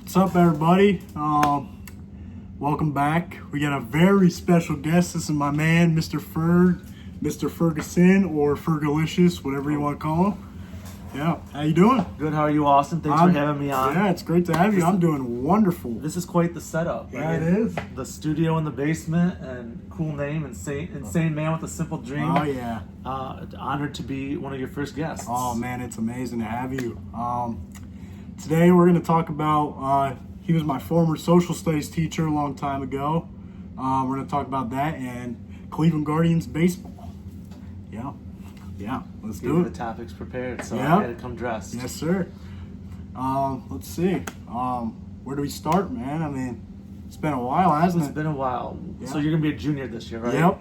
What's up, everybody? Welcome back. We got a very special guest. This is my man, Mr. Ferg, Mr. Ferguson, or Fergalicious, whatever you want to call him. Yeah, how you doing? Good. How are you, Austin? Thanks for having me on. Yeah, it's great to have you. I'm doing wonderful. This is quite the setup. Yeah, it is. The studio in the basement, and cool name, insane man with a simple dream. Oh yeah. Honored to be one of your first guests. Oh man, it's amazing to have you. Today we're going to talk about. He was my former social studies teacher a long time ago. We're going to talk about that and Cleveland Guardians baseball. Yeah, let's do it. The topics prepared, so Yeah. I had to come dressed. Yes, sir. Let's see. Where do we start, man? I mean, it's been a while, hasn't It's it? been a while. Yeah. So you're gonna be a junior this year, right? Yep.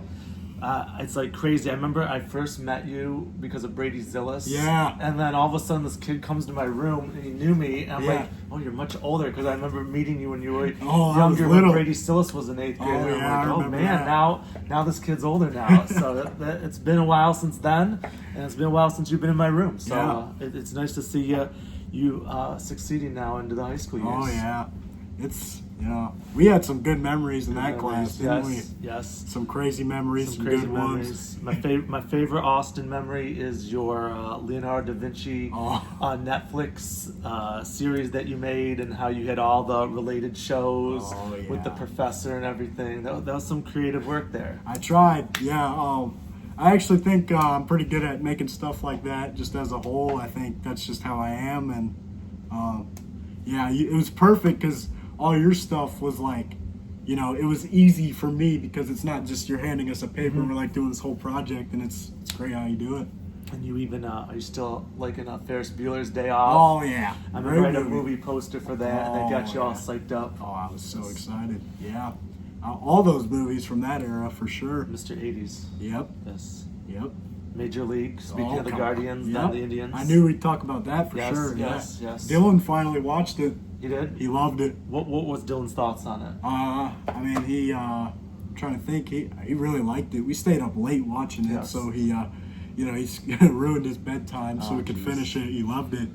It's like crazy. I remember I first met you because of Brady Zillis. Yeah. And then all of a sudden, this kid comes to my room and he knew me. And I'm Yeah. like, "Oh, you're much older," because I remember meeting you when you were Oh, I was younger. little. When Brady Zillis was in 8th grade. Oh, and I'm yeah, I like, "Oh remember man, that. now this kid's older now." So it's been a while since then, and it's been a while since you've been in my room. So Yeah. it's nice to see you succeeding now into the high school years. Oh, yeah. It's, we had some good memories in that Good class, memories. didn't we? Yes. Some crazy memories, some Crazy good ones. memories. My favorite Austin memory is your Leonardo da Vinci Oh. Netflix series that you made, and how you had all the related shows Oh, yeah. with the professor and everything. That was some creative work there. I tried, yeah. I actually think I'm pretty good at making stuff like that just as a whole. I think that's just how I am. And it was perfect because all your stuff was like, it was easy for me because it's not just you're handing us a paper and we're like doing this whole project, and it's great how you do it. And you even are you still liking Ferris Bueller's Day Off? Oh, yeah. I'm Great gonna write a movie poster for that. That got you all yeah. psyched up. Oh, I was so excited. Yeah. All those movies from that era for sure. Mr. 80s. Yep. Yes. Yep. Major League. Speaking of the come on. Guardians, Yep. not the Indians. I knew we'd talk about that for Yes, sure. yes, yeah. yes. Dylan finally watched it. You did? He loved it. What was Dylan's thoughts on it? I mean, he trying to think. He really liked it. We stayed up late watching it, Yes. so he he's ruined his bedtime so Oh, we could geez. finish it. He loved it.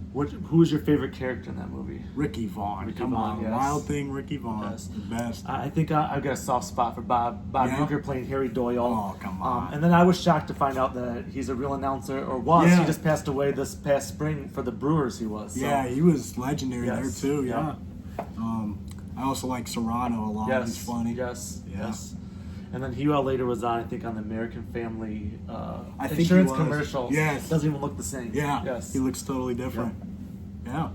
Who was your favorite character in that movie? Ricky Vaughn. Ricky Come Vaughn, on, yes. Wild Thing, Ricky Vaughn, Yes. the best. I think I've got a soft spot for Bob Yeah? Uecker playing Harry Doyle. Oh, come on. And then I was shocked to find out that he's a real announcer, or was. Yeah. He just passed away this past spring for the Brewers. He was. So. Yeah, he was legendary Yes. there too. Yeah. Yeah. I also like Serrano a lot. Yes. He's funny. Yes. Yeah. Yes. And then he later was on, I think, on the American Family I think he insurance was. commercials. Yes. Doesn't even look the same. Yeah. Yes. He looks totally different. Yeah.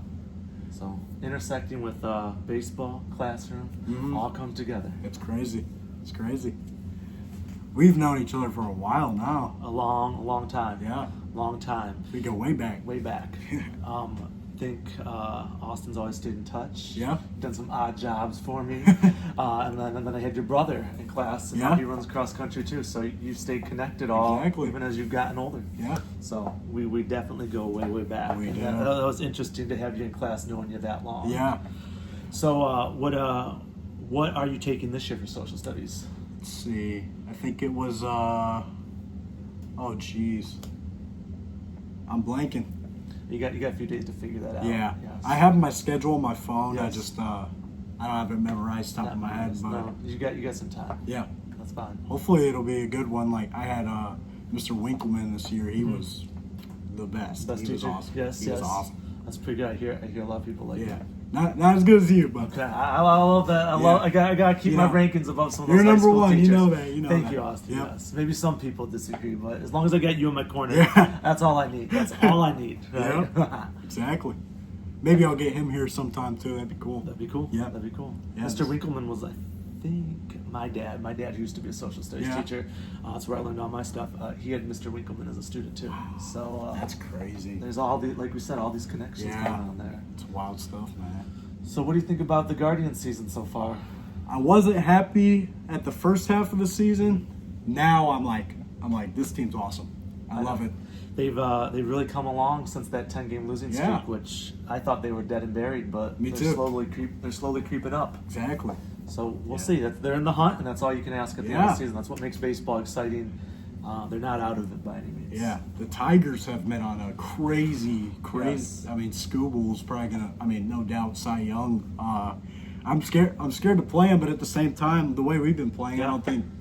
So intersecting with baseball, classroom, Mhm. all come together. It's crazy. It's crazy. We've known each other for a while now. A long time. Yeah. Long time. We go way back. Way back. I think Austin's always stayed in touch. Yeah. Done some odd jobs for me. and then I had your brother in class, and now Yeah. he runs cross country too. So you've stayed connected Exactly. even as you've gotten older. Yeah. So we definitely go way back. We And do. that was interesting to have you in class knowing you that long. Yeah. So what are you taking this year for social studies? Let's see. I think it was oh geez. I'm blanking. You got a few days to figure that out. Yeah. Yes. I have my schedule on my phone. I Yes. just I don't have it memorized top of my head, but No, you got some time. yeah. That's fine. Hopefully it'll be a good one. Like I had Mr. Winkleman this year. He was the best. Best he was teacher. awesome. Yes, he yes. was awesome. That's pretty good. I hear a lot of people like Yeah. that. Not as good as you, but Okay, I love that. I gotta keep You my know, rankings above some of those you're high number school one. teachers. You know that. You know Thank that. you, Austin. Yep. Yes. Maybe some people disagree, but as long as I got you in my corner, Yeah. that's all I need. That's all I need. Right? Exactly. Maybe I'll get him here sometime too. That'd be cool. That'd be cool. Yeah. That'd be cool. Yeah. Mr. Winkleman was, I think, my dad. My dad, who used to be a social studies Yeah. teacher, that's where I learned all my stuff. He had Mr. Winkleman as a student too. So That's crazy. there's all the, like we said, all these connections Yeah. going on there. It's wild stuff, man. So what do you think about the Guardian season so far? I wasn't happy at the first half of the season. Now I'm like, this team's awesome. I love it. They've really come along since that 10-game losing streak, Yeah. which I thought they were dead and buried, but Me they're too. slowly creeping up. Exactly. So we'll Yeah. see. They're in the hunt, and that's all you can ask at the end of Yeah. the season. That's what makes baseball exciting. they're not out of it by any means. Yeah, the Tigers have been on a crazy. Yes. I mean, Scooble's probably gonna. I mean, no doubt, Cy Young. I'm scared. I'm scared to play him, but at the same time, the way we've been playing, Yeah.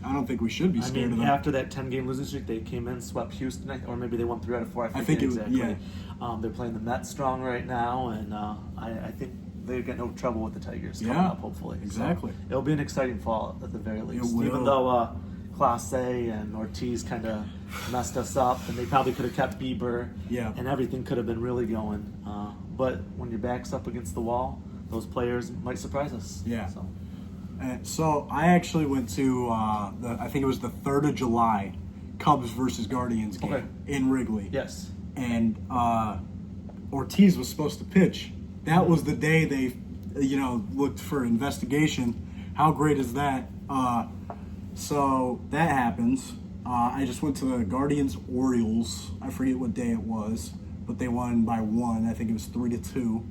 I don't think we should be scared of them. After that 10-game losing streak, they came in, swept Houston, or maybe they won 3 out of 4. I think it was- exactly. yeah. They're playing the Mets strong right now, and I think they get no trouble with the Tigers coming Yeah, up. Hopefully, exactly. So it'll be an exciting fall at the very least. will. Even though Clase and Ortiz kind of messed us up, and they probably could have kept Bieber, Yeah. and everything could have been really going. But when your back's up against the wall, those players might surprise us. Yeah. So. And so I actually went to I think it was the 3rd of July, Cubs versus Guardians game Okay. in Wrigley. Yes. And Ortiz was supposed to pitch. That was the day they, looked for investigation. How great is that? So that happens. I just went to the Guardians Orioles. I forget what day it was, but they won by 1. I think it was 3-2.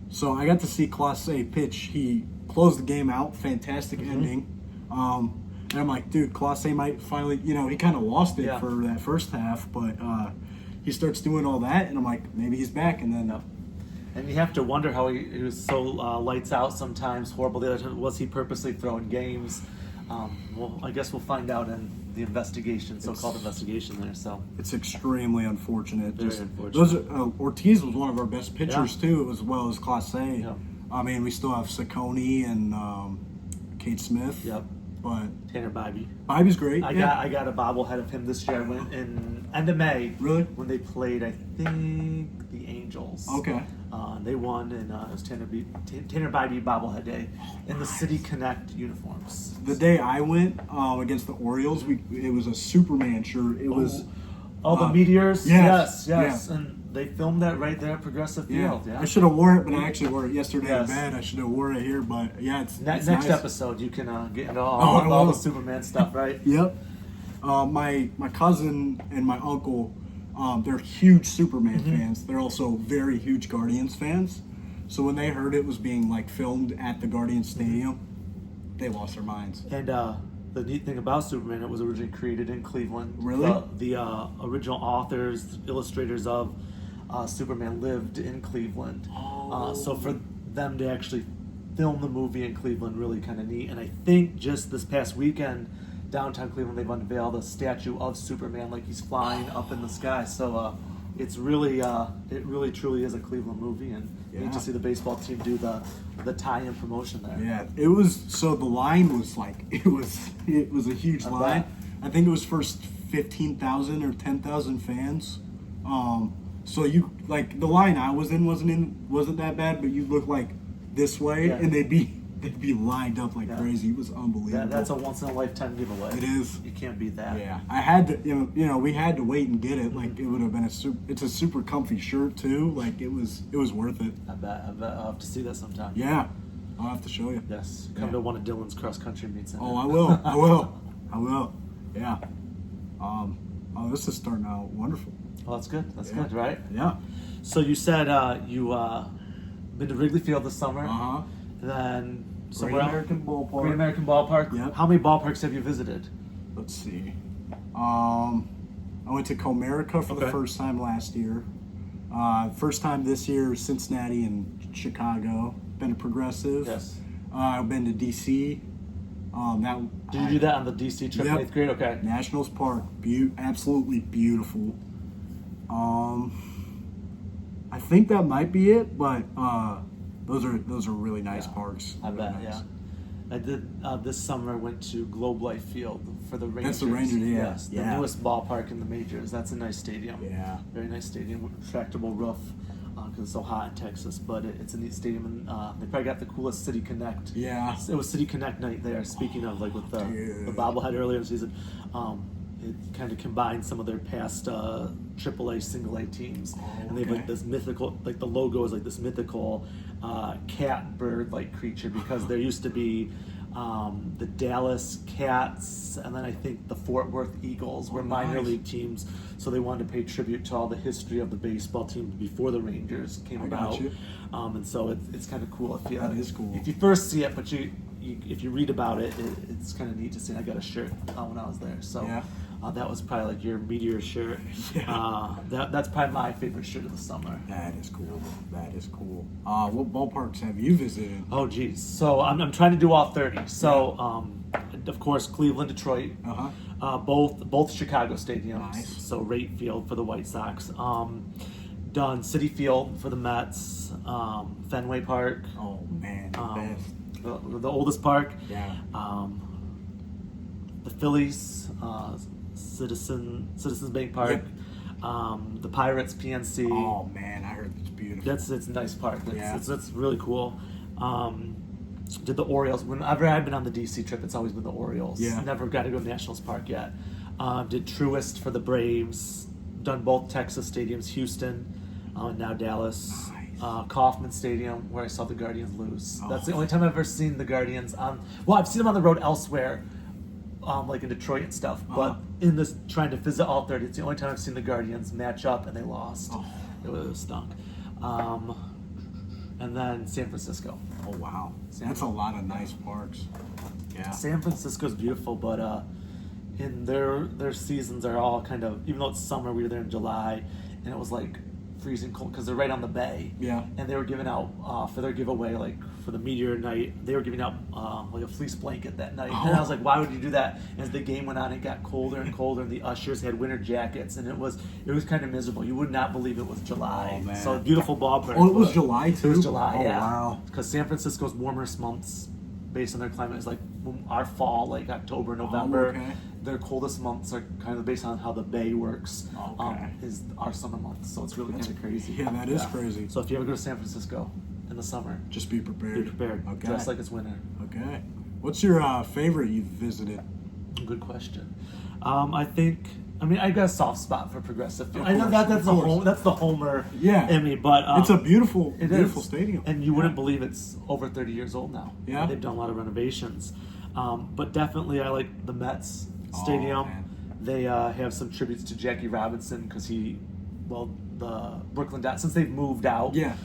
So I got to see Clase pitch. He closed the game out. Fantastic ending. And I'm like, dude, Clase might finally, he kind of lost it for that first half, but he starts doing all that, and I'm like, maybe he's back. And then, And you have to wonder how he was so lights out sometimes, horrible. The other time, was he purposely throwing games? Well, I guess we'll find out in the investigation, so-called investigation there. So it's extremely unfortunate. Very unfortunate. Those Ortiz was one of our best pitchers too, as well as Clase. Yeah. I mean, we still have Saccone and Kate Smith. Yep. But Tanner Bybee. Bybee's great. I got a bobblehead of him this year. I went in end of May. Really? When they played, I think the Angels. Okay. They won, and it was Tanner Bybee bobblehead day in the City Connect uniforms. The day I went against the Orioles, it was a Superman shirt. It was. The meteors. Yes, Yes. yeah. And they filmed that right there at Progressive Field. Yeah. I should have wore it, but I actually wore it yesterday Yes. in bed. I should have wore it here, but yeah, it's Next nice. episode, you can get into I all will. the Superman stuff, right? Yep. My cousin and my uncle, they're huge Superman fans. They're also very huge Guardians fans. So when they heard it was being filmed at the Guardians Stadium, they lost their minds. And the neat thing about Superman, it was originally created in Cleveland. Really? The original authors, illustrators of Superman lived in Cleveland. So for them to actually film the movie in Cleveland, really kind of neat. And I think just this past weekend, downtown Cleveland, they've unveiled a statue of Superman, like he's flying up in the sky. So it's really, it really truly is a Cleveland movie, and neat to see the baseball team do the tie-in promotion there. Yeah, it was. So the line was it was a huge line. bet. I think it was first 15,000 or 10,000 fans. So you the line I was in wasn't that bad, but you look this way, Yeah. and they'd be lined up like crazy. It was unbelievable. That's a once-in-a-lifetime giveaway. It is. You can't beat that. Yeah, I had to. We had to wait and get it. It would have been it's a super comfy shirt too. It was worth it. I bet I'll have to see that sometime. Yeah, I'll have to show you. Yes. Come to one of Dylan's cross-country meets. Oh, I will. I will. Yeah. This is starting out wonderful. Oh, that's good. That's good, right? Yeah. So you said you been to Wrigley Field this summer. Uh-huh. Then Great somewhere American Ballpark. Great American Ballpark. Yep. How many ballparks have you visited? Let's see. I went to Comerica for the Okay. first time last year. First time this year, Cincinnati and Chicago. Been to Progressive. Yes. I've been to DC. Did you do that on the DC trip in Yep. 8th grade? Okay. Nationals Park, absolutely beautiful. I think that might be it, but those are really nice parks. I Really bet. nice. Yeah. I did this summer. Went to Globe Life Field for the Rangers. That's the Rangers, yeah. Yes, the Yeah. newest ballpark in the majors. That's a nice stadium. Yeah. Very nice stadium with retractable roof because it's so hot in Texas. But it's a neat stadium, and they probably got the coolest City Connect. Yeah. It was City Connect night there. Speaking of with the Dude. bobblehead earlier in the season, it kind of combined some of their past AAA, single A teams, and they have okay. this mythical, the logo is this mythical cat bird creature because there used to be the Dallas Cats, and then I think the Fort Worth Eagles were minor nice. league teams, so they wanted to pay tribute to all the history of the baseball teams before the Rangers came I got about. you. And so it's kind of cool if you That is cool. if you first see it, but if you read about it, it's kind of neat to see. And I got a shirt when I was there, so Yeah. that was probably like your meteor shirt. Yeah. That's probably my favorite shirt of the summer. That is cool. That is cool. What ballparks have you visited? Oh geez, so I'm trying to do all 30. So of course Cleveland, Detroit, both Chicago stadiums. Nice. So Rate Field for the White Sox. Done Citi Field for the Mets. Fenway Park. Oh man, the best. The oldest park. Yeah. The Phillies, Citizens Bank Park. Yep. The Pirates, PNC. Oh man, I heard it's beautiful. It's a nice park. Yeah. It's really cool. Did the Orioles. Whenever I've been on the DC trip, it's always been the Orioles. Yeah. Never got to go to Nationals Park yet. Did Truist for the Braves. Done both Texas stadiums, Houston, and now Dallas. Nice. Kauffman Stadium, where I saw the Guardians lose. Oh. That's the only time I've ever seen the Guardians on. Well, I've seen them on the road elsewhere, like in Detroit and stuff. But in this trying to visit all 30, it's the only time I've seen the Guardians match up and they lost. Oh. It was stunk. And then San Francisco. Oh wow, that's a lot of nice parks. Yeah. San Francisco's beautiful, but in their seasons are all kind of, even though it's summer, we were there in July, and it was like freezing cold because they're right on the bay. Yeah. And they were giving out for their giveaway, like for the meteor night, they were giving out like a fleece blanket that night. And I was like, why would you do that? And as the game went on, it got colder and colder, and the ushers had winter jackets, and it was kind of miserable. You would not believe it was July. Oh, man. So beautiful ballpark. Oh, it was but July too. It was July. Oh Yeah. wow. Because San Francisco's warmest months, based on their climate, is like our fall, like October, November. okay. Their coldest months are kind of based on how the bay works. Okay. Is our summer months, so it's really kind of crazy. Yeah, that is crazy. So if you ever go to San Francisco in the summer, Just be prepared. be prepared. Okay. Dress like it's winter. Okay. What's your favorite you've visited? Good question. I got a soft spot for Progressive Field. Of I know course, that's of course. the homer Yeah. in me, but It's a beautiful, it beautiful is. stadium. And you wouldn't believe it's over 30 years old now. Yeah. They've done a lot of renovations. But definitely I like the Mets Stadium. man. They have some tributes to Jackie Robinson because the Brooklyn Dodgers, since they've moved out, Yeah.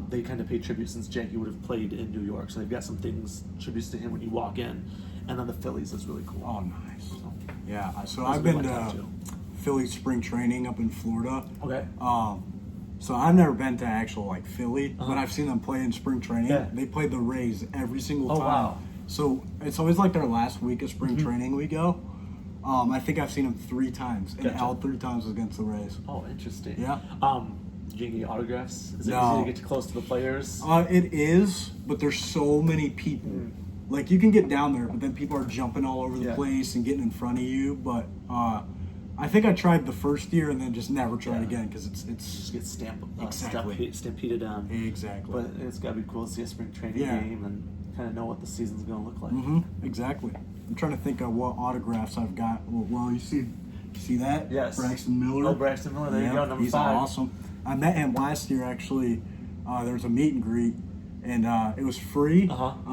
they kind of pay tribute since Jackie would have played in New York. So they've got some things, tributes to him when you walk in. And then the Phillies is really cool. Oh, nice. So, Yeah. So those I've would been be my top to two. Philly spring training up in Florida. Okay. So I've never been to actual like Philly, Uh-huh. but I've seen them play in spring training. Yeah. They played the Rays every single Oh, time. wow. So it's always like their last week of Mm-hmm. spring training we go. I think I've seen them 3 times, and Gotcha. all 3 times was against the Rays. Oh, interesting. Yeah. Do you get autographs? Is it No. easy to get too close to the players? It is, but there's so many people. Like you can get down there, but then people are jumping all over the Yeah. place and getting in front of you. But I think I tried the first year and then just never tried Yeah. again because Just it's get Exactly. stampeded on. exactly. But it's got to be cool to see a spring training Yeah. game and kind of know what the season's going to look like. Exactly. I'm trying to think of what autographs I've got. Well, you see that? Yes. Braxton Miller. Oh, Braxton Miller. There you go, number he's 5. awesome. I met him last year actually. There was a meet and greet, and it was free.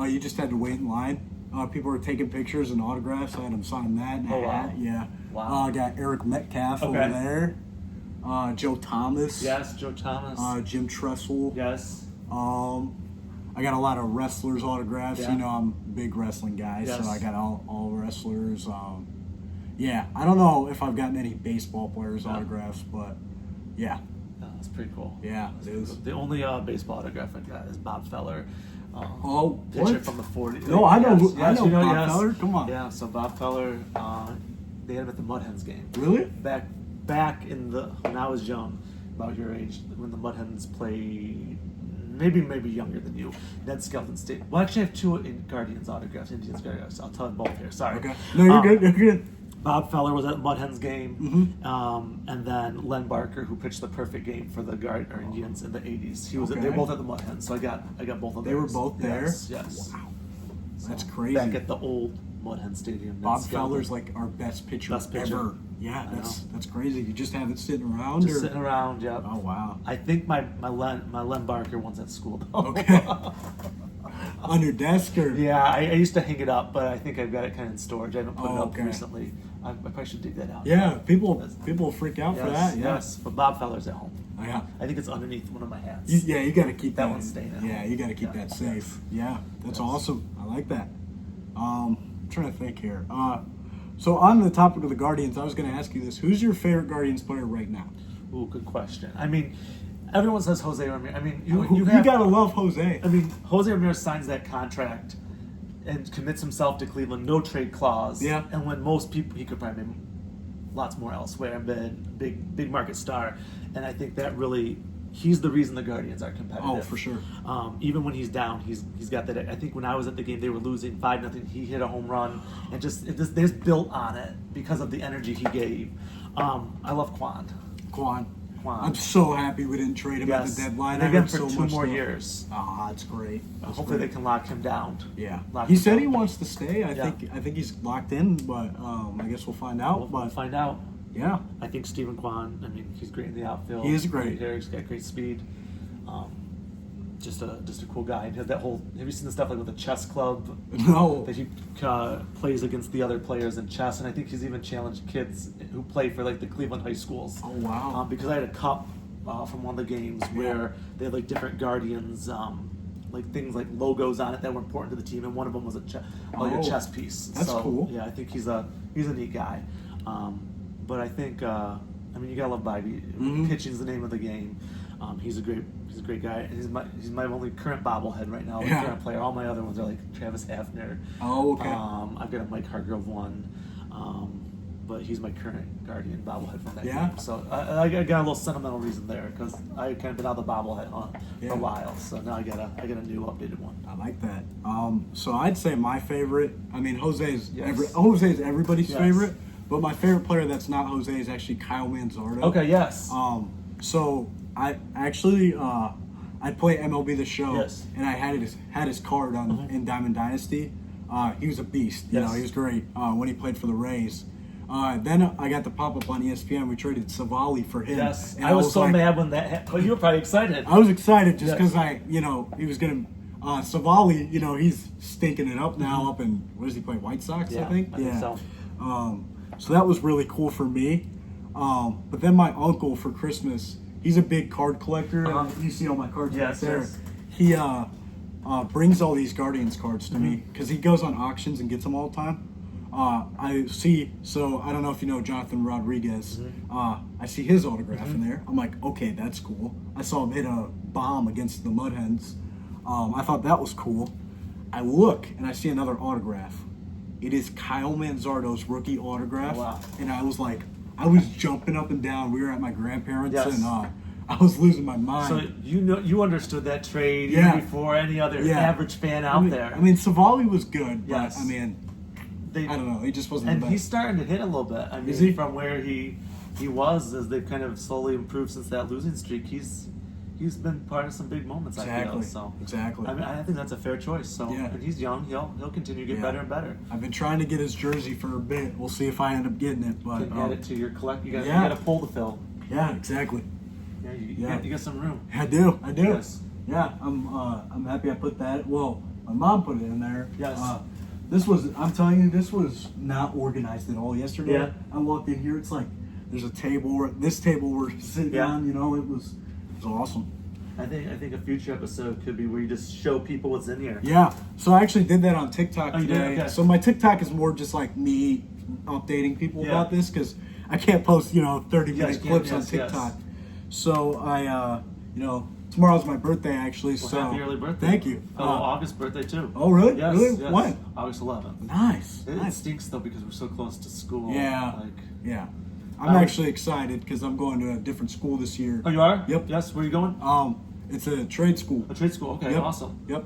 You just had to wait in line. People were taking pictures and autographs. I had him sign that and a Oh, wow. hat. Yeah. Wow. I got Eric Metcalf over Okay. there. Joe Thomas. Yes, Joe Thomas. Jim Tressel. Yes. I got a lot of wrestlers autographs. Yeah. You know, I'm a big wrestling guy, Yes. so I got all wrestlers. Yeah, I don't know if I've gotten any baseball players autographs, but yeah, Oh, that's pretty cool. yeah, it is. The only baseball autograph I got is Bob Feller. Oh, Pitcher what? from the 40s. No, I know. Yes, I yes, know you know, Bob yes. Feller. Come on. Yeah, so Bob Feller, they had him at the Mud Hens game. Really? Back in when I was young, about your age, when the Mud Hens played, maybe younger than you, Ned Skelton State. Well, actually, I have 2 in Guardians autographs, Indians autographs. I'll tell them both here. Sorry. Okay. No, you're good. You're good. Bob Feller was at Mud Hens game, Mm-hmm. and then Len Barker, who pitched the perfect game for the Indians in the '80s. He was. They Okay. were both at the Mud Hens, so I got both of them. They were both there? Yes. Wow. So, That's crazy. Back at the old Mud Hen Stadium. Bob Ned Skelton. Feller's like our best pitcher, ever. Yeah, I that's crazy. You just have it sitting around. Just or? sitting around. Yep. Oh wow. I think my Len Barker one's at school though. Okay. On your desk or? Yeah, I used to hang it up, but I think I've got it kind of in storage. I haven't put it up okay. recently. I probably should dig that out. Yeah, people freak out for that. Yeah. Yes, but Bob Feller's at home. Oh, yeah. I think it's underneath one of my hats. You got to keep That that. one's staying at Yeah, home. you got to keep Yeah. that safe. Yeah, that's Yes. awesome. I like that. I'm trying to think here. So on the topic of the Guardians, I was going to ask you this: who's your favorite Guardians player right now? Ooh, good question. I mean, everyone says Jose Ramirez. I mean, You have, gotta love Jose. I mean, Jose Ramirez signs that contract and commits himself to Cleveland, no trade clause. Yeah. And when most people, he could probably make lots more elsewhere and been big market star. And I think that really, he's the reason the Guardians are competitive. Oh, for sure. Even when he's down, he's got that. I think when I was at the game, they were losing 5-0. He hit a home run, and they just built on it because of the energy he gave. I love Quan. I'm so happy we didn't trade him at the deadline. And again for 2 more years. Ah, that's great. Hopefully they can lock him down. Yeah. Lock He him said down. he wants to stay. I think he's locked in, but I guess we'll find out. We'll find out. Yeah. I think Stephen Kwan. I mean, he's great in the outfield. He is great. He's got great speed. Just a cool guy. And he has that whole. Have you seen the stuff like with the chess club? No. That he plays against the other players in chess, and I think he's even challenged kids who play for like the Cleveland high schools. Oh wow. Because I had a cup from one of the games where they had like different guardians, like things like logos on it that were important to the team, and one of them was a chess piece. That's cool. Yeah, I think he's a neat guy. But I think I mean you gotta love Bobby. Pitching's the name of the game. He's a great guy. And he's my only current bobblehead right now. Yeah. Current player. All my other ones are like Travis Hafner. Oh, okay. I've got a Mike Hargrove one. But he's my current Guardian bobblehead from that game. So I got a little sentimental reason there because I kind of been out of the bobblehead hunt for a while. So now I got a new updated one. I like that. So I'd say my favorite. I mean, Jose's Yes. Jose's everybody's Yes. favorite, but my favorite player that's not Jose is actually Kyle Manzardo. Okay. Yes. So I actually I play MLB The Show, Yes. and I had his card on in Diamond Dynasty. He was a beast. You know, he was great when he played for the Rays. Then I got the pop up on ESPN. We traded Savali for him. Yes. And I was so like, mad when that happened. Well, you were probably excited. I was excited just Yes. because he was gonna. Savali, he's stinking it up now. Up in where does he play? White Sox, Yeah, I think. I think so. So that was really cool for me. But then my uncle for Christmas, he's a big card collector. You see all my cards right there. Yes. He brings all these Guardians cards to me because he goes on auctions and gets them all the time. So I don't know if you know Jonathan Rodriguez. I see his autograph in there. I'm like, okay, that's cool. I saw him hit a bomb against the Mud Hens. I thought that was cool. I look and I see another autograph. It is Kyle Manzardo's rookie autograph. Oh, wow. And I was like, I was jumping up and down. We were at my grandparents Yes. and I was losing my mind. So you understood that trade even before any other average fan out there. I mean, Savali was good, but Yes. I mean, I don't know. He just wasn't And the best. he's starting to hit a little bit. I mean, Is he? from where he was as they've kind of slowly improved since that losing streak. He's been part of some big moments. I feel so. Exactly. I mean, I think that's a fair choice. So, Yeah. and he's young. He'll continue to get better and better. I've been trying to get his jersey for a bit. We'll see if I end up getting it. But You can add it to your collect. You got to pull the fill. Yeah, exactly. Yeah, you got some room. I do. Yes. Yeah, I'm happy I put that. Well, my mom put it in there. Yes. I'm telling you, this was not organized at all yesterday. Yeah. I walked in here, it's like there's a table. This table we're sitting on. It was awesome. I think a future episode could be where you just show people what's in here. Yeah. So I actually did that on TikTok Oh, you today. did? Okay. So my TikTok is more just like me updating people about this because I can't post 30-minute clips on TikTok. Yes. So I tomorrow's my birthday actually. Well, so happy early birthday. Thank you. August birthday too. Oh really? Yes. Really? Yes. When? August 11th. Nice. It stinks though because we're so close to school. Yeah. Like, yeah. I'm actually excited because I'm going to a different school this year. oh, you are? Yep. Yes. Where are you going? It's a trade school. A trade school. Okay. Yep. Awesome. Yep.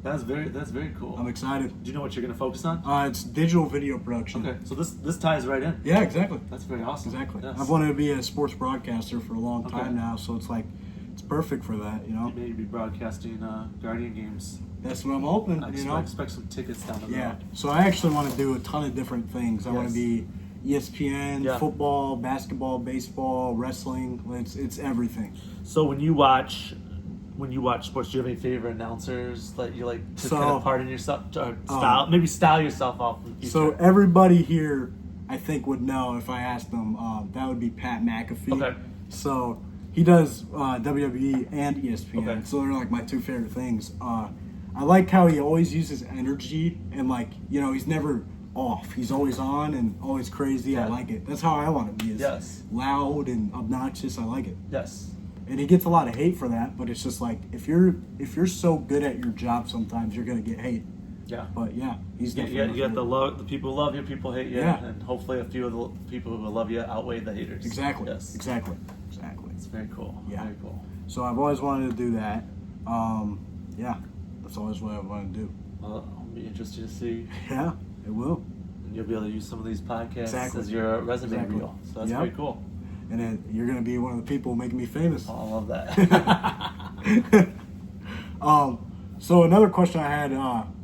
That's very cool. I'm excited. Do you know what you're going to focus on? It's digital video production. Okay. So this ties right in. Yeah, exactly. That's very awesome. Exactly. Yes. I've wanted to be a sports broadcaster for a long Okay. time now, so it's like it's perfect for that. You may be broadcasting Guardian games. That's what I'm hoping. I expect some tickets down the road. Yeah. So I actually want to do a ton of different things. I want to Yes. be ESPN, football, basketball, baseball, wrestling. It's everything. So when you watch sports, do you have any favorite announcers that you like to kind of pardon yourself or style yourself off in the future? So everybody here, I think, would know if I asked them. That would be Pat McAfee. Okay. So he does WWE and ESPN. Okay. So they're like my two favorite things. I like how he always uses energy and like he's never off. He's always on and always crazy. Yeah. I like it. That's how I want to be. Yes. Loud and obnoxious. I like it. Yes. And he gets a lot of hate for that, but it's just like if you're so good at your job, sometimes you're gonna get hate. Yeah. But yeah, he's You definitely. get the people who love you, people hate you, Yeah. and hopefully a few of the people who love you outweigh the haters. Exactly. Yes. Exactly. It's very cool. Yeah. Very cool. So I've always wanted to do that. Yeah, that's always what I want to do. Well, I'll be interested to see. Yeah, it will. And you'll be able to use some of these podcasts Exactly. as your resume Exactly. reel. So that's Yep. very cool. And then you're gonna be one of the people making me famous. Oh, I love that. So another question I had.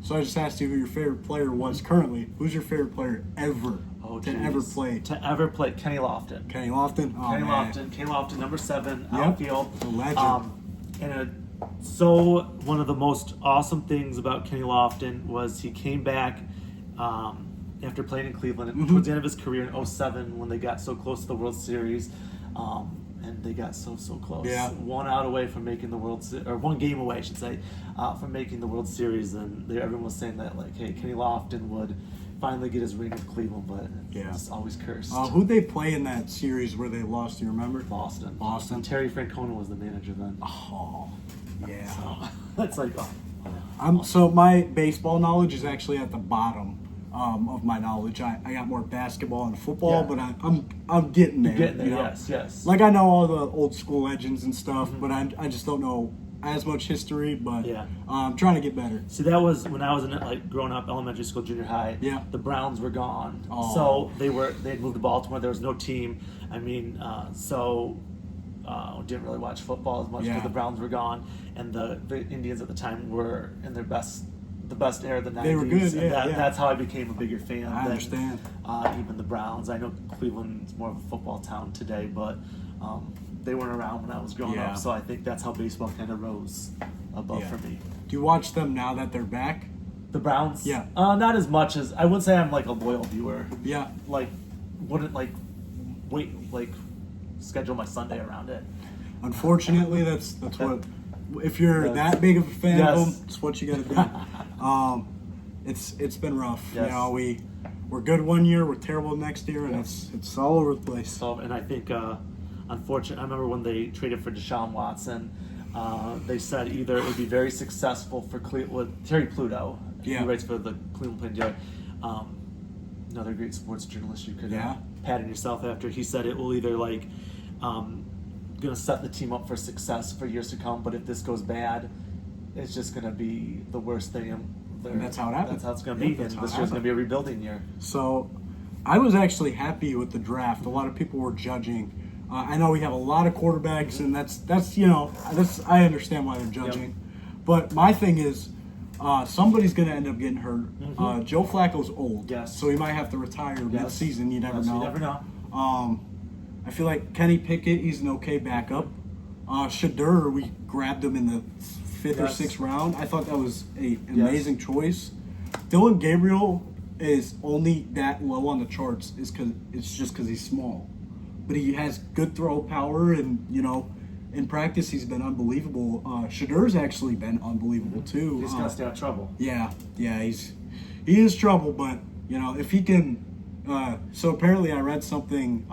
So I just asked you who your favorite player was currently. Who's your favorite player ever to ever play? To ever play Kenny Lofton. Kenny Lofton. Oh, Kenny man. Lofton, number 7, Yep. outfield. The legend. So one of the most awesome things about Kenny Lofton was he came back after playing in Cleveland towards the end of his career in 2007 when they got so close to the World Series. And they got so close. Yeah. 1 out away from making the or 1 game away, I should say, from making the World Series. And everyone was saying that, like, hey, Kenny Lofton would finally get his ring with Cleveland, but it's always cursed. Who'd they play in that series where they lost? Do you remember? Boston. Boston. And Terry Francona was the manager then. Oh, yeah. So it's like, oh. So my baseball knowledge is actually at the bottom of my knowledge. I got more basketball and football, but I'm getting there. You're getting there, yes. Like I know all the old school legends and stuff, but I just don't know as much history. But I'm trying to get better. See, that was when I was in growing up, elementary school, junior high. Yeah. The Browns were gone, Oh. so they had moved to Baltimore. There was no team. I mean, didn't really watch football as much because the Browns were gone, and the Indians at the time were in their the best era of the 90s. They were good, and yeah. That's how I became a bigger fan. I understand. Even the Browns. I know Cleveland's more of a football town today, but they weren't around when I was growing up, so I think that's how baseball kind of rose above for me. Do you watch them now that they're back? The Browns? Yeah. Not as much as, I wouldn't say I'm like a loyal viewer. Yeah. Like, wouldn't schedule my Sunday around it. Unfortunately, that's what. If you're that big of a fan of them, it's what you got to do. It's been rough. Yes. You know, we're good one year, we're terrible next year, and it's all over the place. So, and I think, unfortunately, I remember when they traded for Deshaun Watson, they said either it would be very successful for Terry Pluto, he writes for the Cleveland Plain Dealer, another great sports journalist you could pattern yourself after. He said it will either going to set the team up for success for years to come, but if this goes bad, it's just going to be the worst thing. And that's how it happens. That's how it's going to be. And this year's going to be a rebuilding year. So, I was actually happy with the draft. A lot of people were judging. I know we have a lot of quarterbacks, and that's I understand why they're judging. But my thing is, somebody's going to end up getting hurt. Joe Flacco's old, so he might have to retire mid-season. You never know. You never know. I feel like Kenny Pickett, he's an okay backup. Shadur, we grabbed him in the 5th or 6th round. I thought that was an amazing choice. Dylan Gabriel is only that low on the charts it's just because he's small. But he has good throw power, and, in practice he's been unbelievable. Shadur's actually been unbelievable too. He's going to stay out of trouble. Yeah, he is trouble, but, if he can... so apparently I read something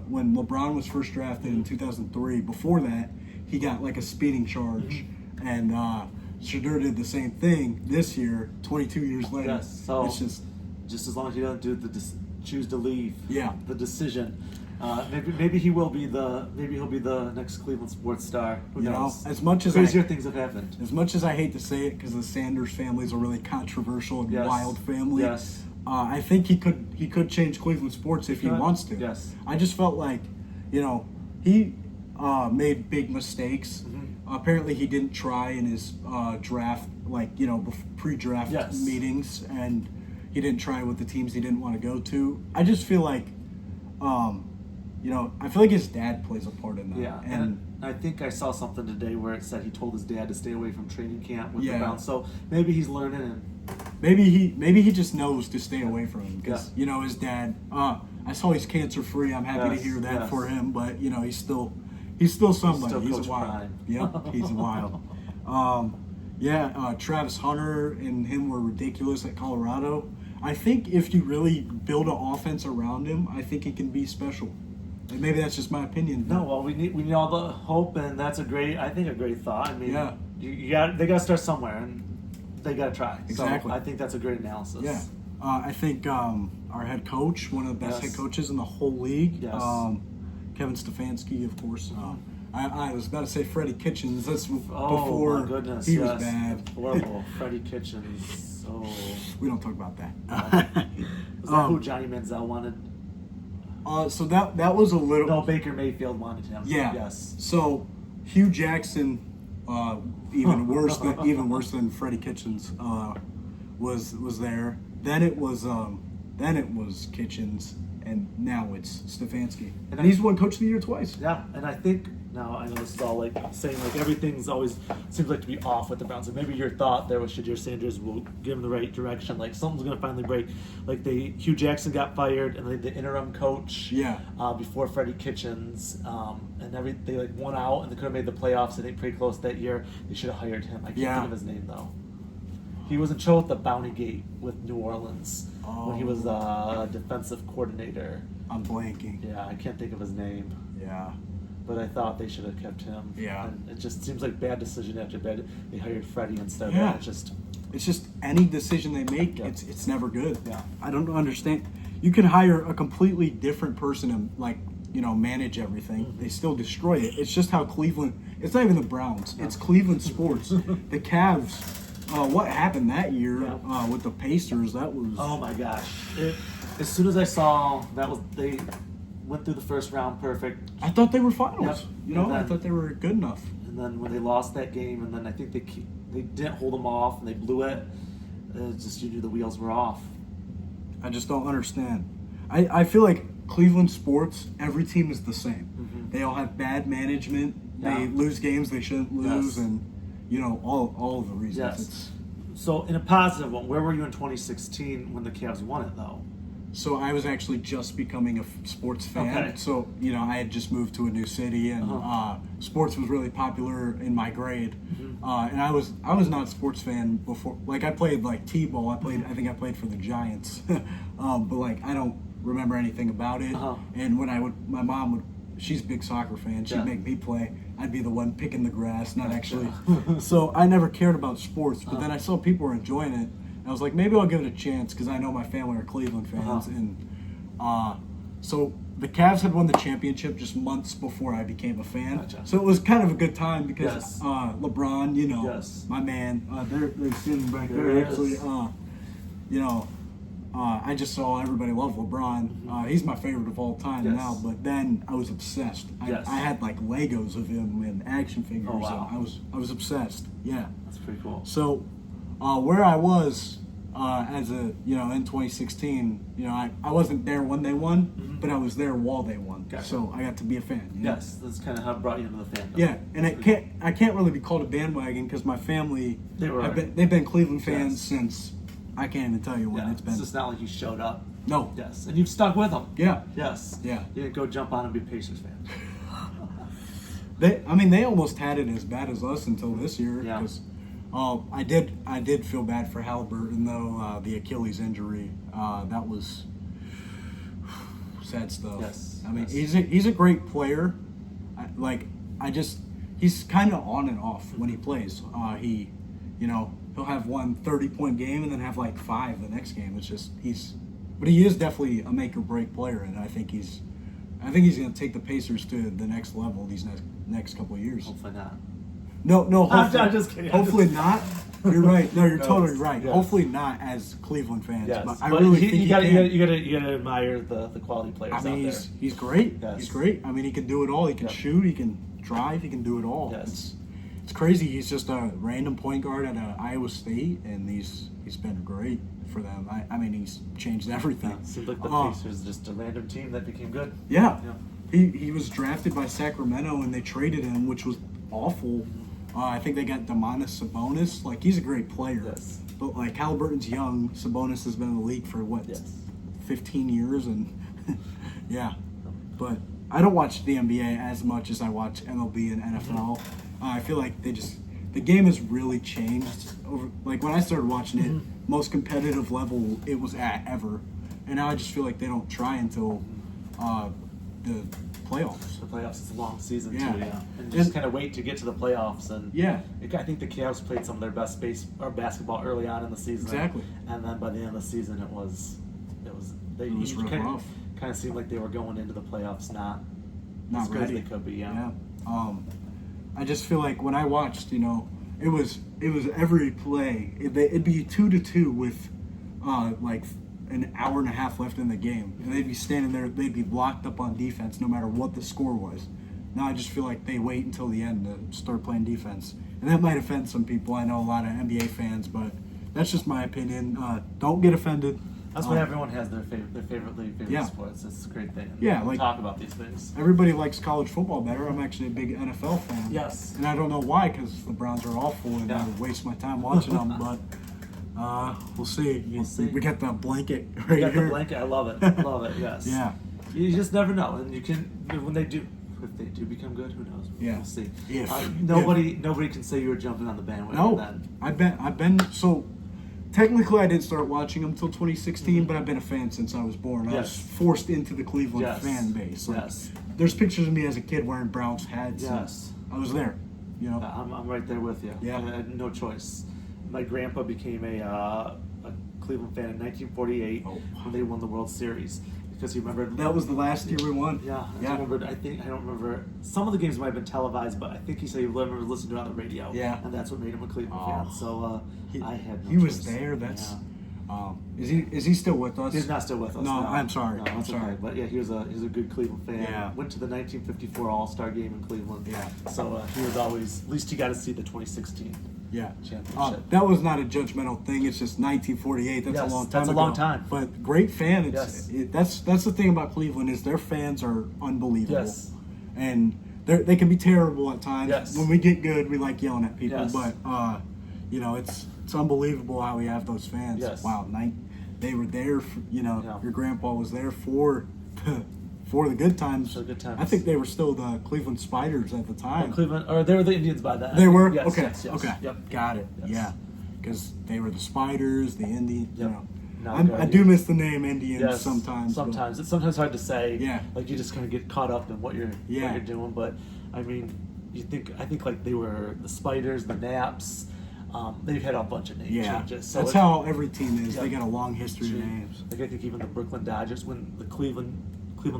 when LeBron was first drafted in 2003. Before that, he got like a speeding charge, and Shadur did the same thing this year. 22 years later, so it's just as long as you don't do choose to leave. The decision. Maybe he'll be the next Cleveland sports star. Who knows? As much as crazier things have happened. As much as I hate to say it, because the Sanders family is a really controversial and wild family. Yes. I think he could change Cleveland sports if he wants to. Yes. I just felt like, he made big mistakes. Apparently, he didn't try in his draft, pre-draft meetings, and he didn't try with the teams he didn't want to go to. I just feel like, I feel like his dad plays a part in that. Yeah, and I think I saw something today where it said he told his dad to stay away from training camp with the Browns. So maybe he's learning and. Maybe he just knows to stay away from him because his dad. I saw he's cancer free. I'm happy to hear that for him. But he's still somebody. He's wild. Yep, he's wild. Yeah, Travis Hunter and him were ridiculous at Colorado. I think if you really build an offense around him, I think he can be special. And maybe that's just my opinion. No, well, we need all the hope, and that's a great thought. I mean, Yeah. they got to start somewhere, and they got to try. Exactly. So I think that's a great analysis. Yeah. I think our head coach, one of the best Yes. head coaches in the whole league, Yes. Kevin Stefanski, of course. I was about to say Freddie Kitchens. That's Oh before my goodness, he yes. was bad. Horrible. Freddie Kitchens. Oh, We don't talk about that. was that who Johnny Manziel wanted? So that was a little. No, Baker Mayfield wanted him. Yeah. Yes. So Hugh Jackson, even worse than Freddie Kitchens, was there. Then it was Kitchens, and now it's Stefanski, and he's won Coach of the Year twice. Yeah, and I think now I know this is all like saying like everything's always seems like to be off with the Browns. And maybe your thought there was Shadir Sanders will give him the right direction. Like something's gonna finally break. Like Hugh Jackson got fired, and the interim coach. Yeah. Before Freddie Kitchens, they like won out, and they could have made the playoffs. I think pretty close that year. They should have hired him. I can't think of his name though. He was in charge with the Bounty Gate with New Orleans when he was defensive coordinator. I'm blanking. Yeah, I can't think of his name. Yeah. But I thought they should have kept him. Yeah. And it just seems like bad decision after bad. They hired Freddie instead. Yeah. It's just any decision they make, Yeah. it's never good. Yeah. I don't understand. You can hire a completely different person and manage everything. Mm-hmm. They still destroy it. It's just how Cleveland. It's not even the Browns. It's Cleveland sports. The Cavs. What happened that year with the Pacers? That was. oh my gosh! As soon as I saw they went through the first round perfect, I thought they were finals. Yep. I And thought they were good enough. and then when they lost that game, and then I think they didn't hold them off, and they blew it. It's just you knew the wheels were off. I just don't understand. I feel like Cleveland sports, every team is the same. Mhm. They all have bad management. Yeah. They lose games they shouldn't lose, Yes. and all of the reasons. Yes. So in a positive one, where were you in 2016 when the Cavs won it though? So I was actually just becoming a sports fan. Okay. So I had just moved to a new city, and sports was really popular in my grade. Mm-hmm. And I was not a sports fan before. Like I played t-ball. I think I played for the Giants, but I don't remember anything about it. And when my mom would. She's a big soccer fan. She'd make me play. I'd be the one picking the grass, not actually. So I never cared about sports. But then I saw people were enjoying it. And I was like, maybe I'll give it a chance because I know my family are Cleveland fans. And so the Cavs had won the championship just months before I became a fan. Gotcha. So it was kind of a good time because Yes. LeBron, Yes. my man, they're sitting back There there he actually. is. I just saw everybody love LeBron. He's my favorite of all time Yes. now. But then I was obsessed. Yes. I had Legos of him and action figures. Oh, wow. And I was obsessed. Yeah. That's pretty cool. So where I was as a in 2016, I wasn't there when they won, but I was there while they won. Gotcha. So I got to be a fan. Yes, that's kind of how it brought you into the fandom. Yeah, and I can't really be called a bandwagon because my family they've been Cleveland fans Yes. since I can't even tell you when Yeah, it's been. It's just not like you showed up. No. Yes, and you've stuck with them. Yeah. Yes. Yeah. You didn't go jump on and be a Pacers fan. They almost had it as bad as us until this year. Yeah. Because I did feel bad for Halliburton though the Achilles injury that was sad stuff. Yes. I mean Yes. he's a great player. He's kind of on and off when he plays. He'll have one 30-point game and then have 5 the next game. It's just but he is definitely a make or break player, and I think he's going to take the Pacers to the next level these next couple of years. Hopefully not. No, hopefully, I'm just kidding. Hopefully not. You're right. No, you're No, totally right. yes. Hopefully not as Cleveland fans. Yes, But I really think you gotta, can. you gotta admire the quality players I mean, out there. he's great. Yes. He's great. I mean, he can do it all. He can Yep. shoot. He can drive. He can do it all. Yes. It's crazy. He's just a random point guard at Iowa State, and he's been great for them. I mean, he's changed everything. It seems like the Pacers just a random team that became good. Yeah. Yeah. He was drafted by Sacramento, and they traded him, which was awful. I think they got Domantas Sabonis. He's a great player. Yes. But Halliburton's young. Sabonis has been in the league for 15 years, and yeah. But I don't watch the NBA as much as I watch MLB and NFL. I feel like they the game has really changed over. Like when I started watching it, most competitive level it was at ever, and now I just feel like they don't try until the playoffs. The playoffs is a long season Yeah. too, and just kind of wait to get to the playoffs. And Yeah. I think the Cavs played some of their best basketball early on in the season. Exactly. And then by the end of the season, it was real rough. kind of seemed like they were going into the playoffs not as good ready. as they could be. Yeah. I just feel like when I watched, it was every play. It'd be 2-2 with like an hour and a half left in the game, and they'd be standing there. They'd be locked up on defense no matter what the score was. Now I just feel like they wait until the end to start playing defense, and that might offend some people. I know a lot of NBA fans, but that's just my opinion. Don't get offended. That's why everyone has their favorite league, favorite Yeah. sports. It's a great thing. Yeah, We like- talk about these things. Everybody likes college football better. I'm actually a big NFL fan. Yes. And I don't know why, because the Browns are awful and Yeah. I waste my time watching them. But we'll see. We'll see. We got the blanket right You got here. the blanket. I love it. I love it. Yes. Yeah. You just never know, and you can when they do. If they do become good, who knows? Yeah. We'll see. If. Nobody can say you were jumping on the bandwagon. No, Then. I've been so. Technically, I didn't start watching them until 2016, but I've been a fan since I was born. I was Yes. forced into the Cleveland Yes. fan base. Like, Yes. There's pictures of me as a kid wearing Browns hats. and Yes. I was there. I'm right there with you. Yeah. I had no choice. My grandpa became a Cleveland fan in 1948 Oh, wow. when they won the World Series because he remembered That was the last year we won. Yeah, Yeah. I remembered. I don't remember. Some of the games might have been televised, but I think he said he remember listening to it on the radio. Yeah. and that's what made him a Cleveland Oh. fan. So He, I had no he was choice. there. That's. Yeah. Is he still with us? He's not still with us. No, I'm sorry. No, I'm it's sorry. okay. But yeah, he was a good Cleveland fan. Yeah. Went to the 1954 All-Star game in Cleveland. Yeah. So he was always. At least he got to see the 2016 Yeah. championship. That was not a judgmental thing. It's just 1948. That's Yes, a long time that's a ago. long time. But great fan. Yes. That's the thing about Cleveland is their fans are unbelievable. Yes. And they can be terrible at times. Yes. When we get good, we like yelling at people. Yes. But it's unbelievable how we have those fans. Yes. Wow. They were there. For, Yeah. Your grandpa was there for for the good times. For the good times. I think they were still the Cleveland Spiders at the time. Cleveland, or they were the Indians by then. They were? Yes, okay. Yes, Okay. Yep. Got it. Yes. Yeah. Because they were the Spiders, the Indian. Yep. Now I Guardians. do miss the name Indians Yes, sometimes. but- Sometimes it's sometimes hard to say. Yeah. Like you just kind of get caught up in what you're doing. But I mean, I think like they were the Spiders, the Naps. They've had a bunch of name Yeah. changes. So That's it- how every team is. Yeah. They got a long history of names. Like I think even the Brooklyn Dodgers, when the Cleveland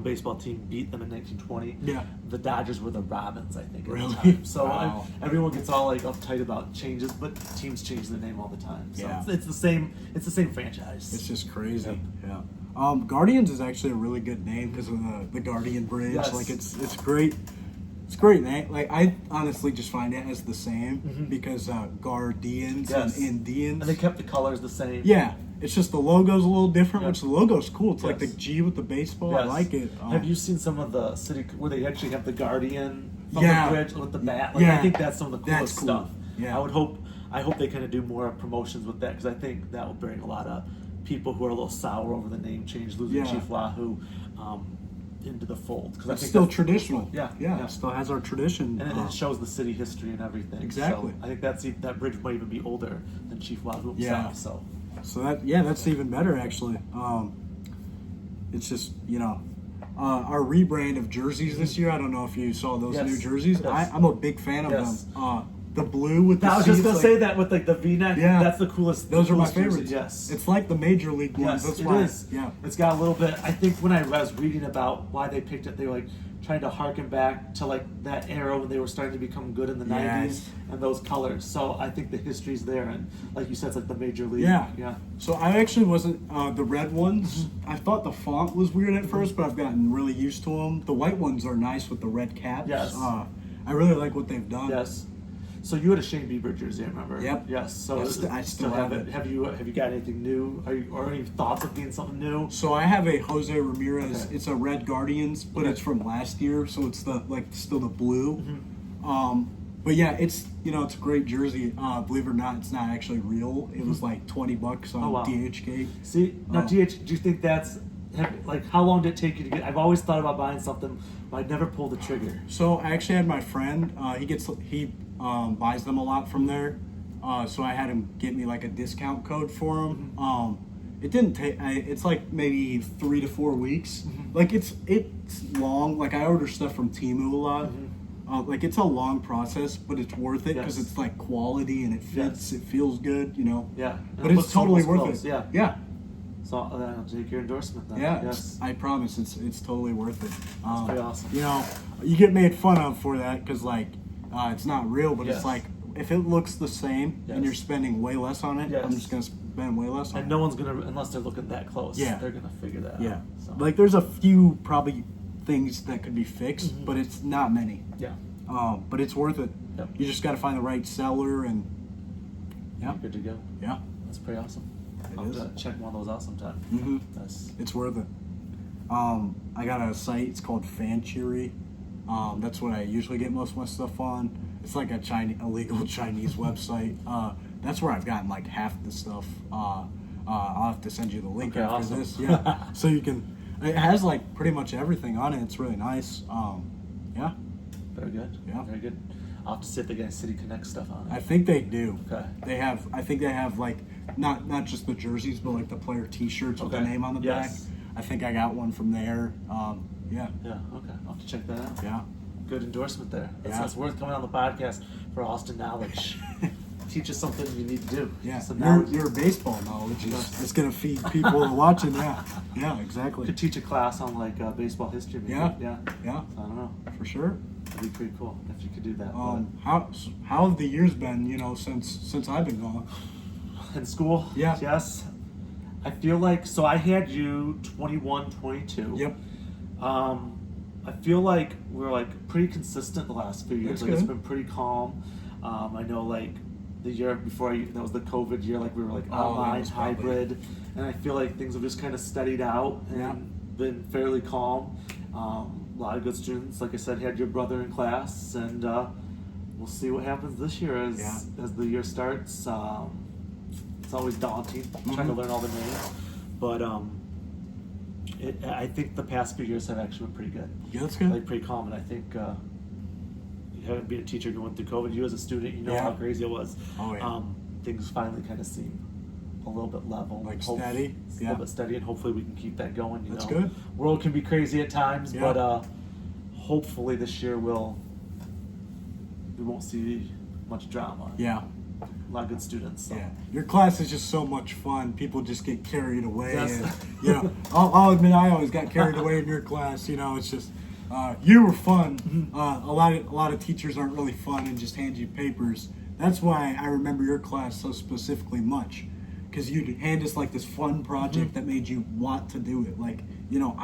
baseball team beat them in 1920, Yeah. the Dodgers were the Robins, I think, at Really? the time. So Wow. everyone gets all like uptight about changes, but teams change their name all the time. So Yeah. it's the same. It's the same franchise. It's just crazy. Yep. Yeah. Guardians is actually a really good name because of the Guardian Bridge. Yes. Like it's great. It's a great name. Like I honestly just find it as the same because Guardians Yes. and Indians. and they kept the colors the same. Yeah. It's just the logo's a little different, Yep. which the logo's cool. It's like the Yes. G with the baseball. I Yes. like it. Have you seen some of the city where they actually have the Guardian from Yeah. the bridge with the bat? Like, Yeah. I think that's some of the That's coolest cool. stuff. Yeah. I hope they kind of do more promotions with that because I think that will bring a lot of people who are a little sour over the name change, losing Yeah. Chief Wahoo into the fold. Because It's still traditional. Yeah, Yeah. yeah. It still has our tradition. And it shows the city history and everything. Exactly. So I think that bridge might even be older than Chief Wahoo himself. Yeah. So that's even better actually. It's just our rebrand of jerseys this year. I don't know if you saw those Yes. new jerseys. Yes. I'm a big fan of Yes. them. The blue with the I was just seats, gonna like, say that with like the V-neck. Yeah. That's the coolest. Those the are my coolest jersey. favorites. Yes. It's like the major league ones. Yes, That's it why. is. Yeah. It's got a little bit. I think when I was reading about why they picked it, they were like trying to harken back to like that era when they were starting to become good in the '90s and those colors. So I think the history's there, and like you said, it's like the major league. Yeah. Yeah. So I actually wasn't the red ones. I thought the font was weird at first, but I've gotten really used to them. The white ones are nice with the red caps. Yes. I really like what they've done. Yes. So you had a Shane Bieber jersey, I remember. Yep. Yes. So I still have it. Have you got anything new? Or any thoughts of getting something new? So I have a Jose Ramirez. Okay. It's a Red Guardians, but Okay. it's from last year, so it's still the blue. Mm-hmm. But yeah, it's it's a great jersey. Believe it or not, it's not actually real. It was like $20 on Oh, wow. DHgate. See, now Oh. DH, do you think that's like how long did it take you to get? I've always thought about buying something, but I never pulled the trigger. So I actually had my friend. buys them a lot from there. So I had him get me like a discount code for them. It didn't take. It's like maybe 3 to 4 weeks. Like it's long. Like I order stuff from Temu a lot. Like it's a long process, but it's worth it because it's like quality and it fits. It feels good, you know. Yeah, but it's totally worth it. Yeah. So I'll take your endorsement then. Yeah, Yes. I promise it's totally worth it. That's pretty awesome. You know, you get made fun of for that because like it's not real, but it's like if it looks the same and you're spending way less on it, I'm just gonna spend way less on it. And no one's gonna, unless they're looking that close. Yeah, they're gonna figure that out. out. So. Like there's a few probably things that could be fixed, but it's not many. Yeah. But it's worth it. Yep. You just got to find the right seller and you're good to go. Yeah. That's pretty awesome. I'll have to check one of those out sometime. It's worth it. I got a site. It's called Fancheery. That's what I usually get most of my stuff on. It's like a illegal Chinese website. That's where I've gotten like half the stuff. I'll have to send you the link after this. Yeah, so you can. It has like pretty much everything on it. It's really nice. Yeah. Very good. Yeah. Very good. I'll have to see if they got City Connect stuff on it. I think they do. Okay. They have. I think they have like not just the jerseys, but like the player T-shirts with the name on the back. I think I got one from there. Yeah. Yeah. Okay. I'll have to check that out. Yeah. Good endorsement there. That's worth coming on the podcast for Austin knowledge. Teach us something you need to do. Yeah. Some your baseball knowledge is going to feed people who are watching. Yeah. Yeah. Exactly. Could teach a class on like baseball history. Maybe. Yeah. Yeah. Yeah. I don't know. For sure. That'd be pretty cool if you could do that. How have the years been? You know, since I've been gone. In school? Yeah. Yes. I feel like, so I had you 21, 22. Yep. I feel like we're like pretty consistent the last few years. That's like good. It's been pretty calm. I know like the year before that was the COVID year, like we were like online, hybrid, and I feel like things have just kind of steadied out and been fairly calm. A lot of good students, like I said, had your brother in class, and we'll see what happens this year as the year starts. It's always daunting trying to learn all the names, but I think the past few years have actually been pretty good. Yeah, that's good. Like pretty calm, and I think having been a teacher going through COVID, you as a student, you know how crazy it was. Oh yeah. Things finally kind of seem a little bit level, like steady. A little bit steady, and hopefully we can keep that going. You That's know, good. World can be crazy at times, but hopefully this year we won't see much drama. Yeah. A lot of good students. So. Yeah, your class is just so much fun. People just get carried away. Yes. And, you know, I'll admit I always got carried away in your class. You know, it's just you were fun. A lot of teachers aren't really fun and just hand you papers. That's why I remember your class so specifically much, because you'd hand us like this fun project that made you want to do it. Like, you know,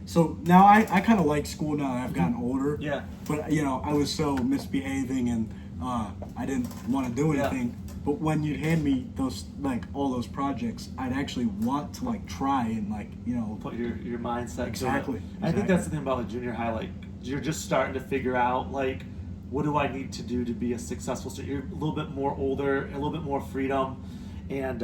so now I kind of like school now that I've gotten older. Yeah. But you know, I was so misbehaving and I didn't want to do anything. But when you'd hand me those, like all those projects, I'd actually want to like try and like, you know, put your mindset exactly. to it. I think that's the thing about like junior high. Like you're just starting to figure out like, what do I need to do to be a successful student? You're a little bit more older, a little bit more freedom, and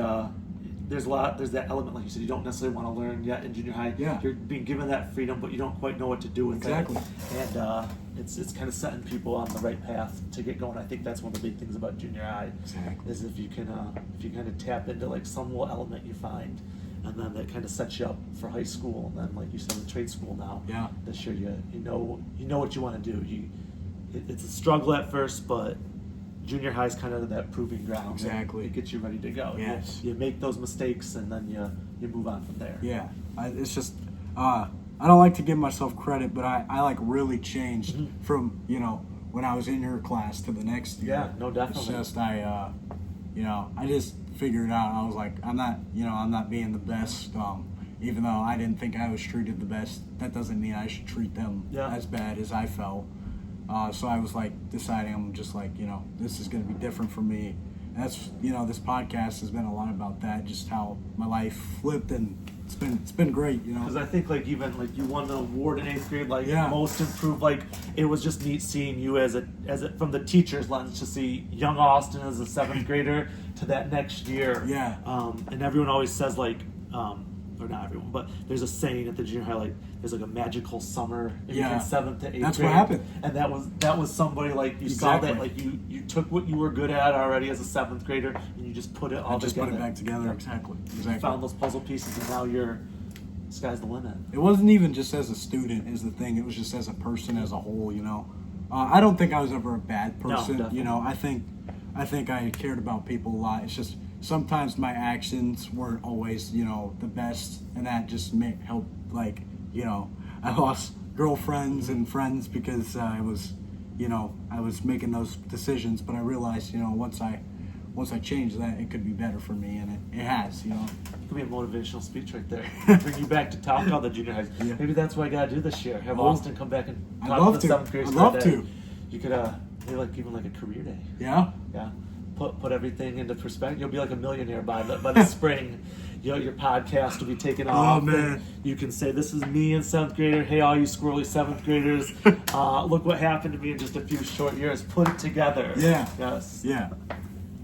there's that element, like you said, you don't necessarily want to learn yet in junior high. Yeah. You're being given that freedom, but you don't quite know what to do with exactly. it. And it's kind of setting people on the right path to get going. I think that's one of the big things about junior high. Exactly. Is if you kind of tap into like some little element you find, and then that kind of sets you up for high school, and then like you said, in trade school now. Yeah. This year you know what you want to do. It's a struggle at first, but junior high is kind of that proving ground. Exactly. It gets you ready to go. Yes. You make those mistakes, and then you move on from there. Yeah. It's just, I don't like to give myself credit, but I like really changed from, you know, when I was in your class to the next year. Yeah, no, definitely. It's just, you know, I just figured out, I was like, I'm not being the best, even though I didn't think I was treated the best. That doesn't mean I should treat them as bad as I felt. So I was like deciding, I'm just like, you know, this is going to be different for me. And that's, you know, this podcast has been a lot about that, just how my life flipped, and it's been great, you know. Because I think like even like you won the award in 8th grade, like most improved. Like it was just neat seeing you as a from the teacher's lens to see young Austin as a 7th grader to that next year. Yeah. And everyone always says like or not everyone, but there's a saying at the junior high, like there's like a magical summer in Yeah. 7th to 8th That's grade. what happened. And that was somebody like you saw Exactly. that, like you took what you were good at already as a 7th grader and you just put it all I just together. put it back together. Exactly. You found those puzzle pieces and now sky's the limit. It wasn't even just as a student is the thing. It was just as a person as a whole, you know. I don't think I was ever a bad person. definitely. You know, I think I cared about people a lot. It's just sometimes my actions weren't always, you know, the best, and that just helped. Like, you know, I lost girlfriends and friends because I was making those decisions. But I realized, you know, once I changed that, it could be better for me, and it has, you know. It could be a motivational speech right there. Bring you back to talk about the junior highs. Yeah. Maybe that's what I gotta do this year. Have Oh. Austin come back and I'd talk love to the to. 7th graders. I'd love for a day. to. You could maybe like even like a career day. Yeah. Yeah. Put everything into perspective. You'll be like a millionaire by the spring. You know, your podcast will be taken off. man. And you can say, "This is me in 7th grader. Hey, all you squirrely 7th graders, look what happened to me in just a few short years. Put it together." Yeah. Yes. Yeah.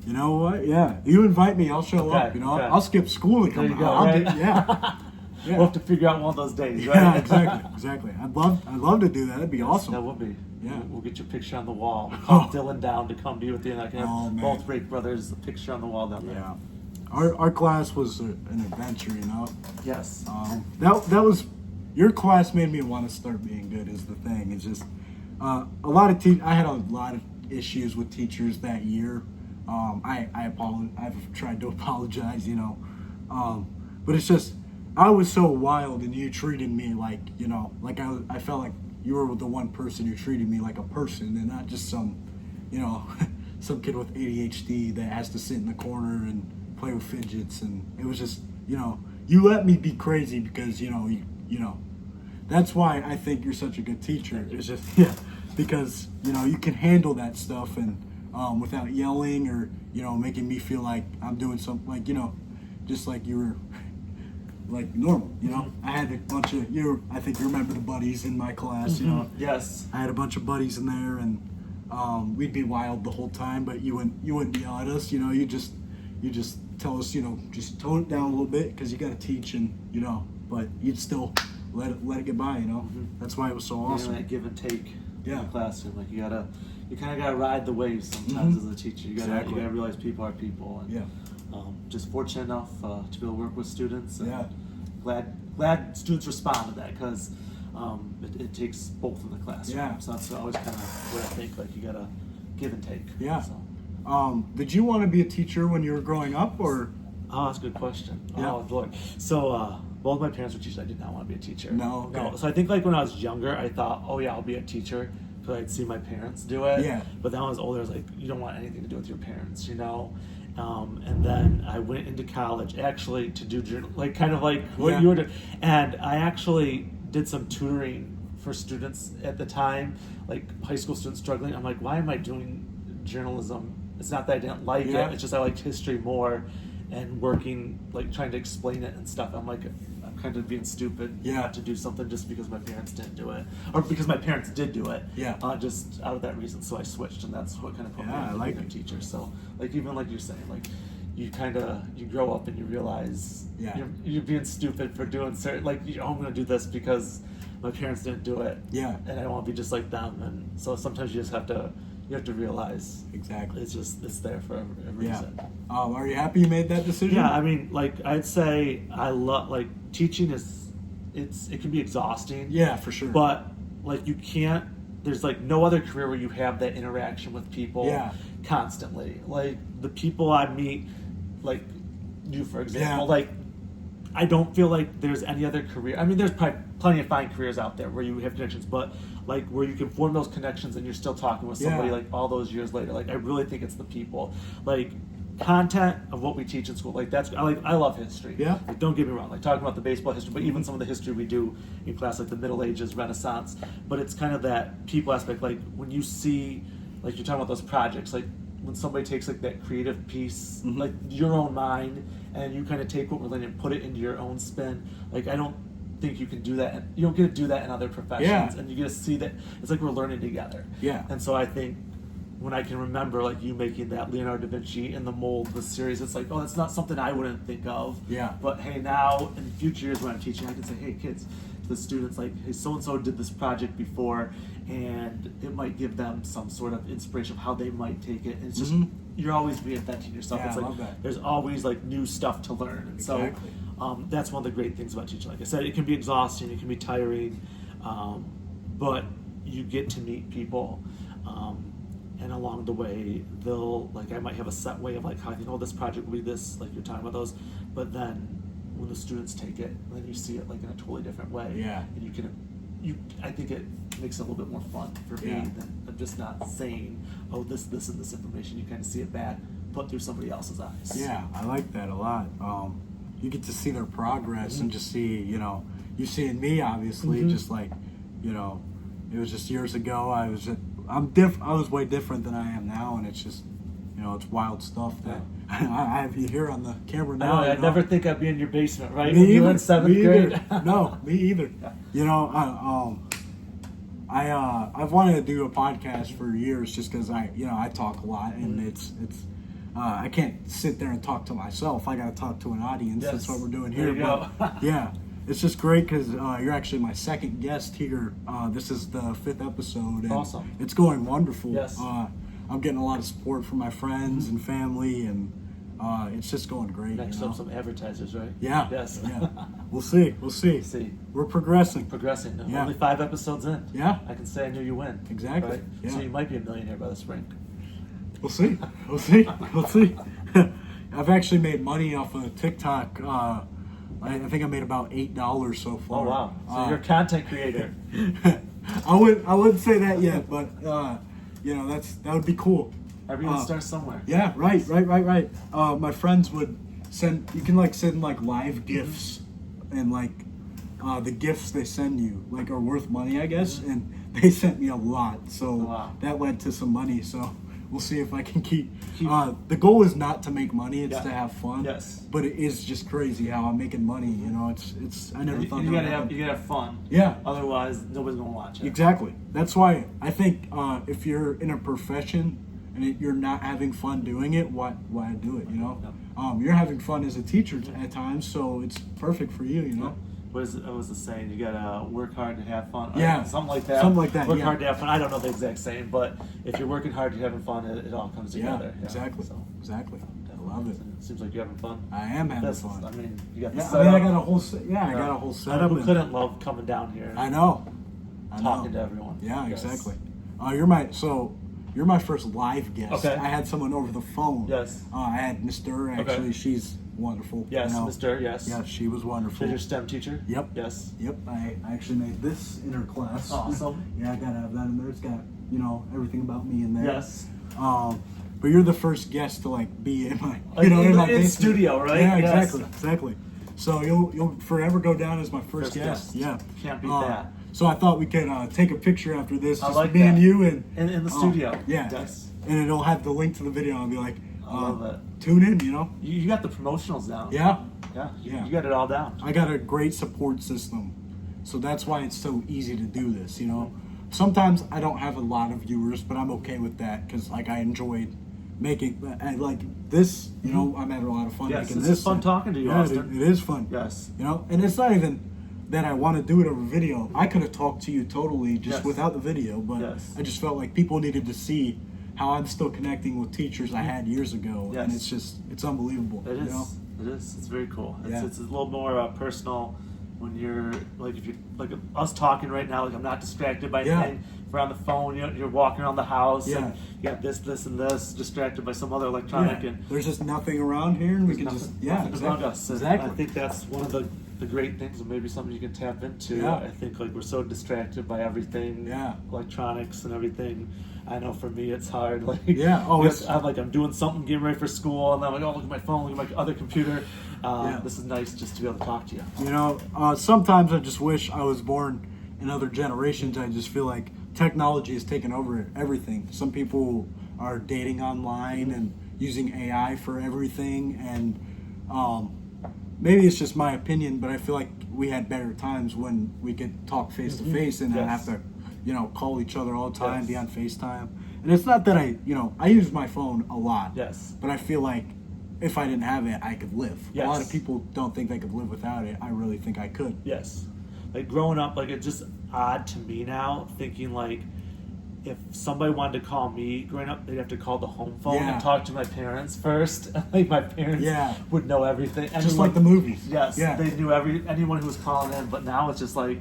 You know what? Yeah. You invite me, I'll show up. Okay, You know, okay. I'll skip school to There come. you go. I'll Right? yeah. Yeah. We'll have to figure out one of those days, right? Yeah, exactly. I'd love to do that. That'd be awesome. That would be. Yeah. We'll get your picture on the wall. We'll call Oh. Dylan down to come be with you, and I can have Oh, man. both Rake brothers a picture on the wall down there. Yeah. Our class was an adventure, you know. Yes. That was your class made me want to start being good. Is the thing. It's just a lot of I had a lot of issues with teachers that year. I apologize. I've tried to apologize, you know. But it's just I was so wild, and you treated me like, you know, like I felt like you were the one person who treated me like a person and not just some, you know, some kid with ADHD that has to sit in the corner and play with fidgets. And it was just, you know, you let me be crazy because, you know, that's why I think you're such a good teacher. It's just, yeah, because, you know, you can handle that stuff and without yelling or, you know, making me feel like I'm doing something, like, you know, just like you were like normal, you know. I had a bunch of I think you remember the buddies in my class, you know. Yes. I had a bunch of buddies in there, and we'd be wild the whole time, but you wouldn't yell at us, you know. You just tell us, you know, just tone it down a little bit because you got to teach, and you know, but you'd still let it get by, you know. That's why it was so awesome. That give and take in Yeah. the classroom. Like you kind of gotta ride the waves sometimes as a teacher. You Exactly. gotta realize people are people. And, Yeah. just fortunate enough to be able to work with students. And Yeah. Glad students respond to that because it takes both in the classroom. Yeah. So that's always kind of what I think. Like you gotta give and take. Yeah. So. Did you want to be a teacher when you were growing up, or? Oh, that's a good question. Yeah. Oh, Lord. So, both my parents were teachers. I did not want to be a teacher. No? Okay. No. So I think like when I was younger, I thought, oh yeah, I'll be a teacher because I'd see my parents do it. Yeah. But then when I was older, I was like, you don't want anything to do with your parents, you know? And then I went into college actually to do like kind of like what Yeah. you were doing. And I actually did some tutoring for students at the time, like high school students struggling. I'm like, why am I doing journalism? It's not that I didn't like Yeah. it. It's just I liked history more, and working like trying to explain it and stuff. I'm like, I'm kind of being stupid Yeah. not to do something just because my parents didn't do it, or because my parents did do it. Yeah. Just out of that reason, so I switched, and that's what kind of put me Yeah, I into like being a it. teacher. So like even like you're saying, like you grow up and you realize Yeah. you're being stupid for doing certain I'm going to do this because my parents didn't do it. Yeah. And I don't want to be just like them. And so sometimes you just have to realize Exactly. it's there for a Yeah. reason. Are you happy you made that decision? Yeah, I mean, like I'd say I love like teaching it can be exhausting. Yeah, for sure. But like you can't. There's like no other career where you have that interaction with people Yeah. constantly. Like the people I meet, like you for example, Yeah. like I don't feel like there's any other career. I mean, there's probably plenty of fine careers out there where you have connections, but like where you can form those connections and you're still talking with somebody Yeah. like all those years later. Like I really think it's the people. Like content of what we teach in school. Like that's I love history. Yeah. Like don't get me wrong. Like talking about the baseball history, but even some of the history we do in class, like the Middle Ages, Renaissance. But it's kind of that people aspect. Like when you see, like you're talking about those projects, like when somebody takes like that creative piece, Mhm. like your own mind, and you kind of take what we're learning and put it into your own spin. Like I don't think you can do that. You don't get to do that in other professions, Yeah. and you get to see that it's like we're learning together. Yeah. And so I think when I can remember like you making that Leonardo da Vinci in the mold, the series, it's like, oh, that's not something I wouldn't think of. Yeah. But hey, now in future years when I'm teaching, I can say, hey kids, to the students, like, hey, so and so did this project before, and it might give them some sort of inspiration of how they might take it. And it's just you're always reinventing yourself. Yeah, It's I like love that. there's always like new stuff to learn, and Exactly. so that's one of the great things about teaching. Like I said, it can be exhausting, it can be tiring, but you get to meet people. And along the way, they'll, like, I might have a set way of like how I think, oh, this project will be this, like you're talking about those, but then when the students take it, then you see it like in a totally different way. Yeah. And I think it makes it a little bit more fun for me Yeah. than just not saying, oh, this, and this information. You kind of see it back, put through somebody else's eyes. Yeah, I like that a lot. You get to see their progress and just see, you see in me, obviously, just like, it was just years ago. I was way different than I am now, and it's just, it's wild stuff that I have you here on the camera now. I never think I'd be in your basement, right? Me When you were either. in seventh Me grade. either. No, me either. I've wanted to do a podcast for years just because I talk a lot, and it's I can't sit there and talk to myself. I got to talk to an audience. Yes. That's what we're doing There here. you go. But, yeah, it's just great because you're actually my second guest here. This is the 5th episode. And Awesome. It's going wonderful. Yes. I'm getting a lot of support from my friends and family, and it's just going great. Next up, some advertisers, right? Yeah. Yes. Yeah. We'll see. See. We're progressing. Progressing. No, Yeah. Only 5 episodes in. Yeah. I can say I knew you win. Exactly. Right? Yeah. So you might be a millionaire by the spring. We'll see. We'll see. We'll see. I've actually made money off of TikTok. I think I made about $8 so far. Oh wow! So you're a content creator. I wouldn't say that yet, but that would be cool. Everyone starts somewhere. Yeah, right. My friends would send. You can send live gifts, and the gifts they send you are worth money, I guess. And they sent me a lot, so Wow. that led to some money. So we'll see if I can keep. The goal is not to make money; it's Yeah. to have fun. Yes. But it is just crazy how I'm making money. It's. I never thought You that gotta would have happen. fun. Yeah. Otherwise, nobody's gonna watch it. Exactly. That's why I think if you're in a profession and you're not having fun doing it, why do it? You're having fun as a teacher at times, so it's perfect for you. What was the saying? You gotta work hard to have fun. Yeah. Something like that. Something like that, Work yeah. hard to have fun. I don't know the exact saying, but if you're working hard, you're having fun. It all comes Yeah, together. exactly. So, Exactly. I love it. It seems like you're having fun. I am having That's, fun. I mean, you got the Yeah, setup. I got a whole I got a whole setup. Who and- couldn't love coming down here? I know. Talking to everyone. Yeah, Yes. exactly. You're my first live guest. Okay. I had someone over the phone. Yes. I had Miss Durr, actually. Okay. She's wonderful. Yes, Mr. Yes. Yeah, she was wonderful. Is your STEM teacher? Yep. Yes. Yep, I actually made this in her class. Awesome. Yeah, I gotta have that in there. It's got, everything about me in there. Yes. But you're the first guest to be in my, In my in basement. studio, right? Yeah, Yes. exactly. So you'll forever go down as my first First guest. guest. Yeah. Can't beat that. So I thought we could take a picture after this, I just like me that. and you, and In the studio. Yeah. Yes. And it'll have the link to the video, and I'll be like, I love it. tune in. You got the promotionals down. Yeah. Yeah. Yeah. You got it all down. I got a great support system, so that's why it's so easy to do this. Sometimes I don't have a lot of viewers, but I'm okay with that because I enjoyed making this. I'm having a lot of fun Yes, making it's this. fun talking to you, Yeah, Austin. it is fun. Yes. And it's not even that I want to do it over video. I could have talked to you totally just Yes. without the video, but Yes. I just felt like people needed to see how I'm still connecting with teachers I had years ago, and Yes. it's unbelievable. It is. It is. It's very cool. Yeah. It's a little more personal when you're if you're us talking right now. I'm not distracted by Yeah. anything. If we're on the phone, you're walking around the house, Yeah. and you got this, and this, distracted by some other electronic, Yeah. and There's just nothing around here, and we can nothing, just nothing exactly. around us. And Exactly. I think that's one of the great things, and maybe something you can tap into. Yeah. I think we're so distracted by everything, Yeah. electronics and everything. I know for me it's hard. Yeah. Oh, because it's- I'm doing something, getting ready for school, and I'm like, oh, look at my phone, look at my other computer. Yeah. This is nice just to be able to talk to you. Sometimes I just wish I was born in other generations. I just feel like technology has taken over everything. Some people are dating online and using AI for everything, and maybe it's just my opinion, but I feel like we had better times when we could talk face to face and not Yes. have to, call each other all the time, Yes. be on FaceTime. And it's not that I use my phone a lot. Yes. But I feel like if I didn't have it, I could live. Yes. A lot of people don't think they could live without it. I really think I could. Yes. Like growing up, like it's just odd to me now thinking like if somebody wanted to call me growing up, they'd have to call the home phone Yeah. and talk to my parents first. Like my parents Yeah. would know everything. Just like the movies. Yes. Yeah. They knew anyone who was calling in, but now it's just like,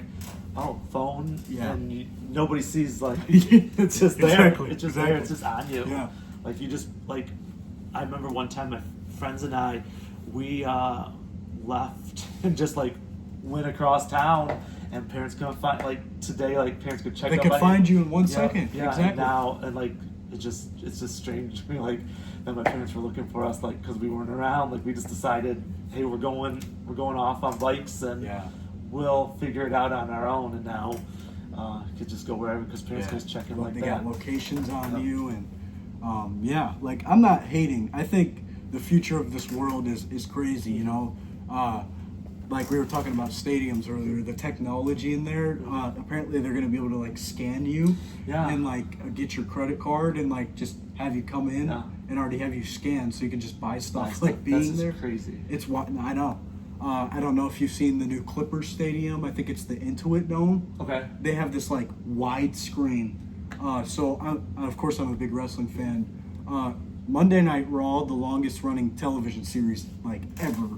oh, phone, Yeah. and nobody sees like it's just there. Exactly. It's just Exactly. there. It's just on you. Yeah. Like you just like. I remember one time my friends and I, we left and just like went across town, and parents couldn't find like today. Like parents could check. They up could on find you. you in 1 Yeah, second. Yeah. Exactly. And now and like it's just strange to me like that my parents were looking for us like because we weren't around. Like we just decided, hey, we're going off on bikes and Yeah. we'll figure it out on our own. And now could just go wherever because parents Yeah. can just check in Well, like they that. got locations on Yep. you, and yeah, like I'm not hating. I think the future of this world is crazy. You know, like we were talking about stadiums earlier. The technology in there, apparently they're going to be able to like scan you, Yeah. and like get your credit card and like just have you come in Yeah. and already have you scanned, so you can just buy stuff That's like being just there. crazy. It's what I know. I don't know if you've seen the new Clippers stadium. I think it's the Intuit Dome. Okay. They have this like wide screen. So of course I'm a big wrestling fan. Monday Night Raw, the longest running television series like ever,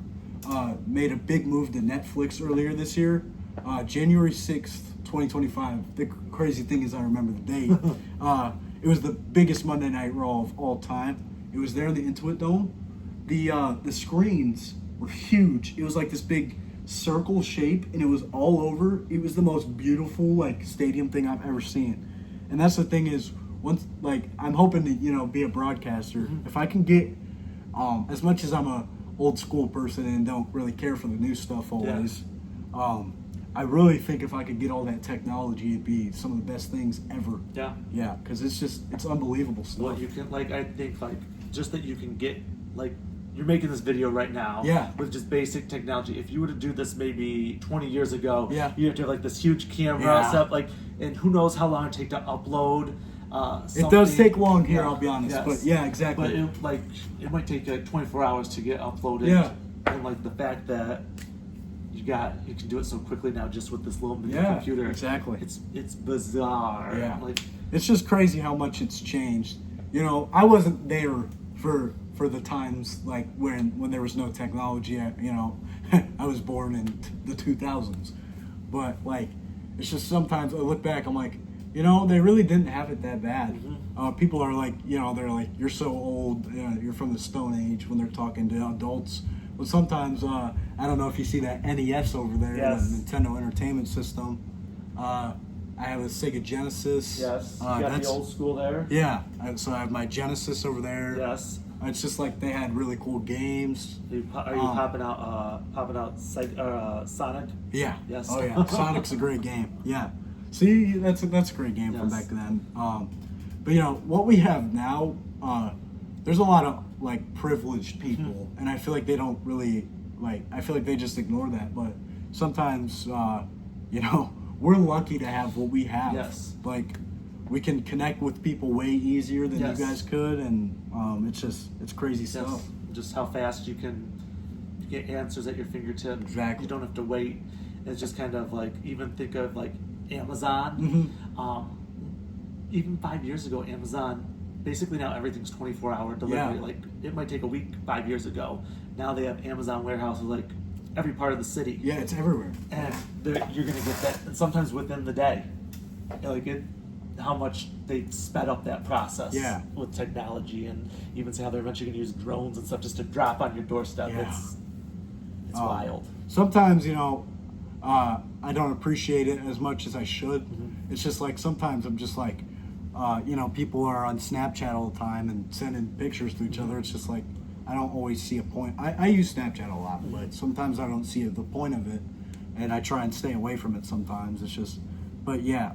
made a big move to Netflix earlier this year. January 6th, 2025. The crazy thing is I remember the date. It was the biggest Monday Night Raw of all time. It was there in the Intuit Dome. The screens were huge. It was like this big circle shape, and it was all over. It was the most beautiful like stadium thing I've ever seen. And that's the thing is, once like I'm hoping to be a broadcaster. Mm-hmm. If I can get, as much as I'm a old school person and don't really care for the new stuff always, I really think if I could get all that technology, it'd be some of the best things ever. Yeah. Yeah, because it's unbelievable stuff. Well, you can like I think like just that you can get like you're making this video right now Yeah. with just basic technology. If you were to do this maybe 20 years ago, Yeah. you have to have like this huge camera Yeah. set like and who knows how long it take to upload. It does something. take long here, Yeah. I'll be honest. Yes. But yeah, exactly. But it might take like 24 hours to get uploaded. Yeah. And like the fact that you can do it so quickly now just with this little mini Yeah, computer. exactly. It's bizarre. Yeah. Like It's just crazy how much it's changed. I wasn't there for the times like when there was no technology. I was born in the 2000s, but like it's just sometimes I look back, I'm like, they really didn't have it that bad. Mm-hmm. People are like, they're like, you're so old, you're from the Stone Age when they're talking to adults. But sometimes I don't know if you see that NES over there, Yes. the Nintendo Entertainment System. I have a Sega Genesis. yes, you got the old school there. Yeah, so I have my Genesis over there. Yes. It's just like they had really cool games. Are you popping out Sonic? Yeah. Yes. Oh yeah, Sonic's a great game. Yeah. See, that's a great game from Yes. back then. But what we have now, there's a lot of like privileged people, and I feel like they don't really I feel like they just ignore that. But sometimes, we're lucky to have what we have. Yes. Like we can connect with people way easier than Yes. you guys could, and it's crazy stuff. Yes. Just how fast you can get answers at your fingertips. Exactly. You don't have to wait. It's just kind of like even think of like Amazon. Mm-hmm. Even 5 years ago, Amazon basically now everything's 24-hour delivery. Yeah. Like it might take a week 5 years ago. Now they have Amazon warehouses like every part of the city. Yeah, it's everywhere. And you're gonna get that, and sometimes within the day. How much they sped up that process Yeah. with technology, and even say how they're eventually gonna use drones and stuff just to drop on your doorstep. Yeah. It's wild. Sometimes, I don't appreciate it as much as I should. Mm-hmm. It's just like sometimes I'm just like, people are on Snapchat all the time and sending pictures to each other. It's just like I don't always see a point. I use Snapchat a lot, but sometimes I don't see the point of it, and I try and stay away from it sometimes. It's just, but yeah,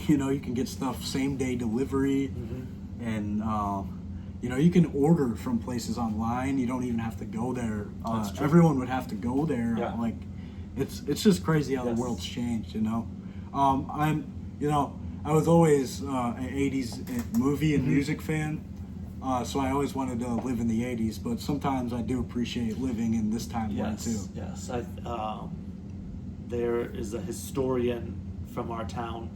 you can get stuff same day delivery, and you can order from places online. You don't even have to go there. That's true. Everyone would have to go there. Yeah. Like, it's just crazy how Yes. the world's changed. I'm I was always an 80s movie and music fan. So I always wanted to live in the 80s, but sometimes I do appreciate living in this timeline too. Yes. There is a historian from our town,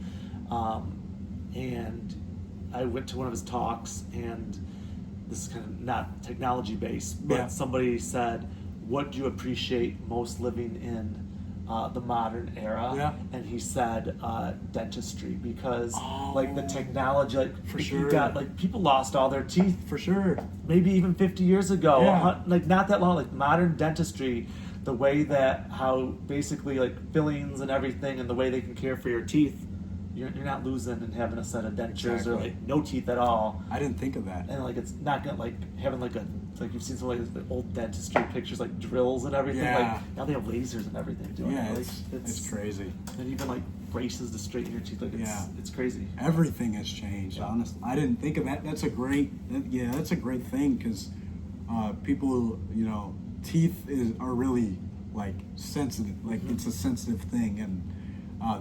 and I went to one of his talks, and this is kind of not technology based, but somebody said, "What do you appreciate most living in the modern era?" Yeah. And he said dentistry, because like the technology, like For you sure. got like people lost all their teeth For sure. maybe even 50 years ago, Yeah. like not that long. Like modern dentistry, the way that how basically like fillings and everything, and the way they can care for your teeth, you're not losing and having a set of dentures or Exactly. like no teeth at all. I didn't think of that. And like it's not gonna like having like you've seen some like the old dentistry pictures, like drills and everything. Yeah. Like now they have lasers and everything doing Yeah, it. Like, it's crazy. And even like braces to straighten your teeth. Like it's crazy. Everything has changed. Yeah. Honestly, I didn't think of that. That's a great thing because people, teeth are really like sensitive. Like it's a sensitive thing, and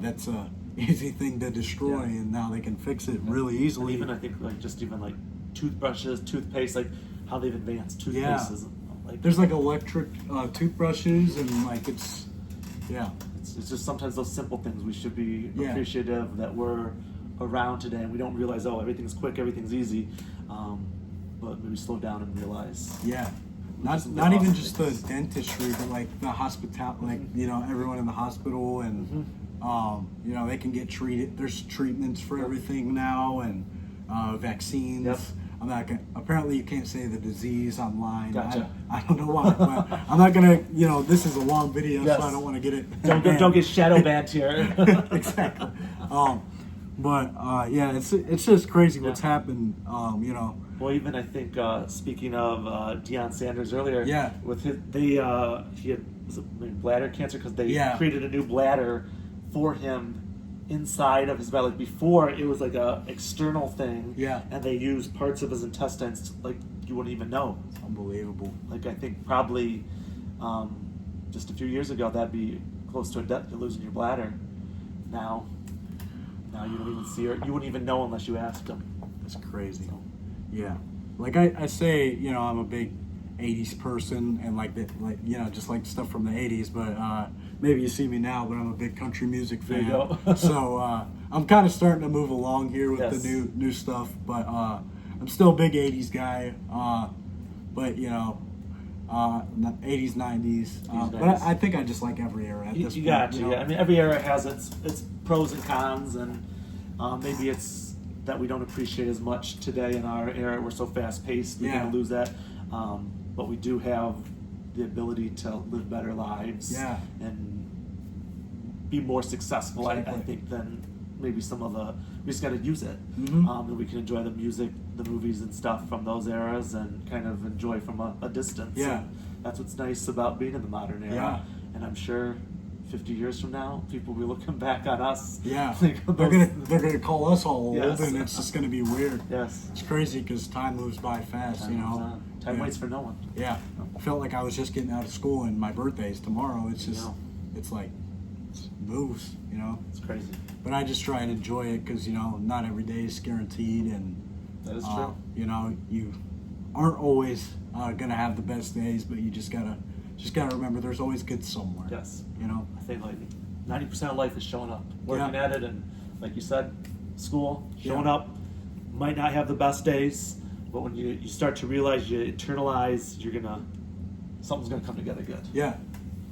that's a easy thing to destroy. Yeah. And now they can fix it really easily. And even I think like just even like toothbrushes, toothpaste, like how they've advanced toothpastes. Like There's like electric toothbrushes, and like it's it's just sometimes those simple things we should be Yeah. appreciative that we're around today, and we don't realize everything's quick, everything's easy, but maybe slow down and realize. Not even just the dentistry, but like the hospitality, like everyone in the hospital, and they can get treated. There's treatments for everything now, and vaccines. Yep. I'm not gonna. Apparently, you can't say the disease online. Gotcha. I don't know why, but I'm not gonna. This is a long video, Yes. so I don't want to get it. Don't get shadow banned here. Exactly. It's just crazy what's happened. Well, even I think speaking of Deion Sanders earlier, with his, he had bladder cancer, because they created a new bladder for him inside of his belly. Before it was like a external thing, and they used parts of his intestines like you wouldn't even know. It's unbelievable. Like I think probably just a few years ago that'd be close to a death to losing your bladder. Now you don't even see her. You wouldn't even know unless you asked him. That's crazy. Yeah, like I say, I'm a big '80s person, and just like stuff from the '80s. But maybe you see me now, but I'm a big country music fan. There you go. So I'm kind of starting to move along here with the new stuff. But I'm still a big '80s guy. But not '80s, '90s. But I think I just like every era at this point. You got to. Yeah. I mean, every era has its pros and cons, and maybe it's that we don't appreciate as much today in our era. We're so fast paced, we kind of lose that. But we do have the ability to live better lives and be more successful, Exactly. I think, than maybe some of the. We just got to use it, Mm-hmm. and we can enjoy the music, the movies, and stuff from those eras, and kind of enjoy from a distance. Yeah. And that's what's nice about being in the modern era. Yeah. And I'm sure 50 years from now, people will be looking back on us. Yeah, Like they're gonna call us all old, Yes. and it's just gonna be weird. Yes. It's crazy because time moves by fast. Time waits for no one. Yeah, I felt like I was just getting out of school, and my birthday's tomorrow. It's just, it's like, it moves. It's crazy. But I just try and enjoy it because not every day is guaranteed, and That is true. You aren't always gonna have the best days, but you just gotta remember there's always good somewhere. Yes. I think like 90% of life is showing up, working at it, and like you said, school, showing up. Might not have the best days, but when you start to realize, you internalize, something's gonna come together good. Yeah,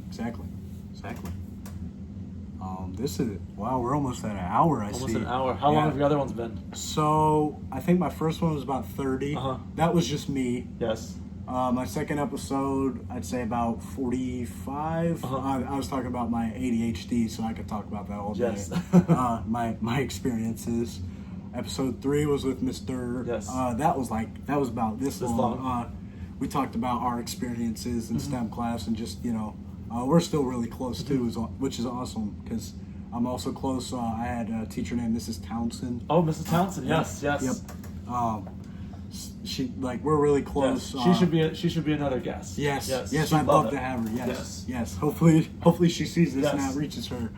exactly. This is we're almost at an hour. I see. Almost an hour. How long have your other ones been? So I think my first one was about 30. That was just me. Yes. My second episode, I'd say about 45. I was talking about my ADHD, so I could talk about that all day. Yes. My experiences. Episode 3 was with Mr. Yes. That was about this long. We talked about our experiences in STEM class, and just we're still really close too, which is awesome because I'm also close. I had a teacher named Mrs. Townsend. Oh, Mrs. Townsend. Yes. Yep. We're really close. Yes. She should be another guest. Yes. I'd love to have her. Yes. Hopefully she sees this and that reaches her.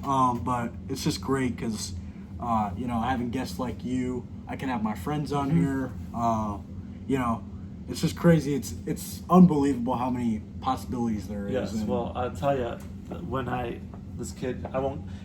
But it's just great because having guests like you. I can have my friends on here. It's just crazy. It's unbelievable how many possibilities there is. Yes. And Well, I'll tell you, this kid,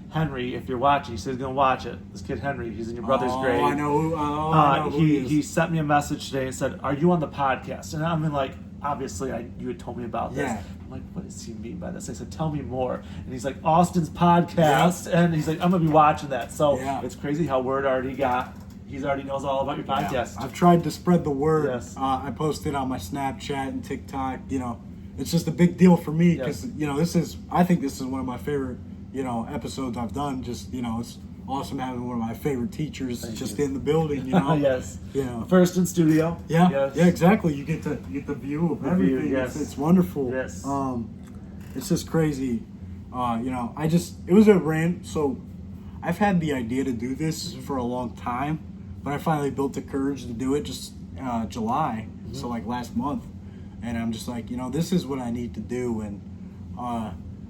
Henry, if you're watching, he said he's gonna watch it. This kid Henry, he's in your brother's grade. I know. I know who He sent me a message today and said, "Are you on the podcast?" And I'm like, obviously, you had told me about this. Yeah. I'm like, what does he mean by this? I said, tell me more. And he's like, Austin's podcast, and he's like, I'm gonna be watching that. So it's crazy how word already got. He already knows all about your podcast. I've tried to spread the word. Yes. I posted on my Snapchat and TikTok. It's just a big deal for me because I think this is one of my favorite episodes I've done. Just it's awesome having one of my favorite teachers in the building. Yes. First in studio. Yeah. Yes. Yeah. Exactly. You get the view of everything. Yes. It's wonderful. Yes. It's just crazy. It was a rant. So I've had the idea to do this for a long time, but I finally built the courage to do it just July. So like last month. And I'm just like, this is what I need to do. And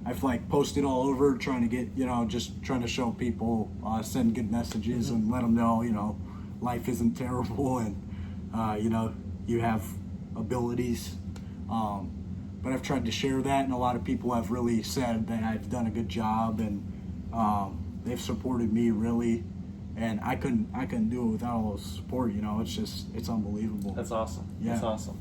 I've like posted all over trying to get, just trying to show people, send good messages and let them know, life isn't terrible and, you have abilities. But I've tried to share that, and a lot of people have really said that I've done a good job, and they've supported me really. And I couldn't do it without all the support. It's unbelievable. That's awesome. Yeah. That's awesome.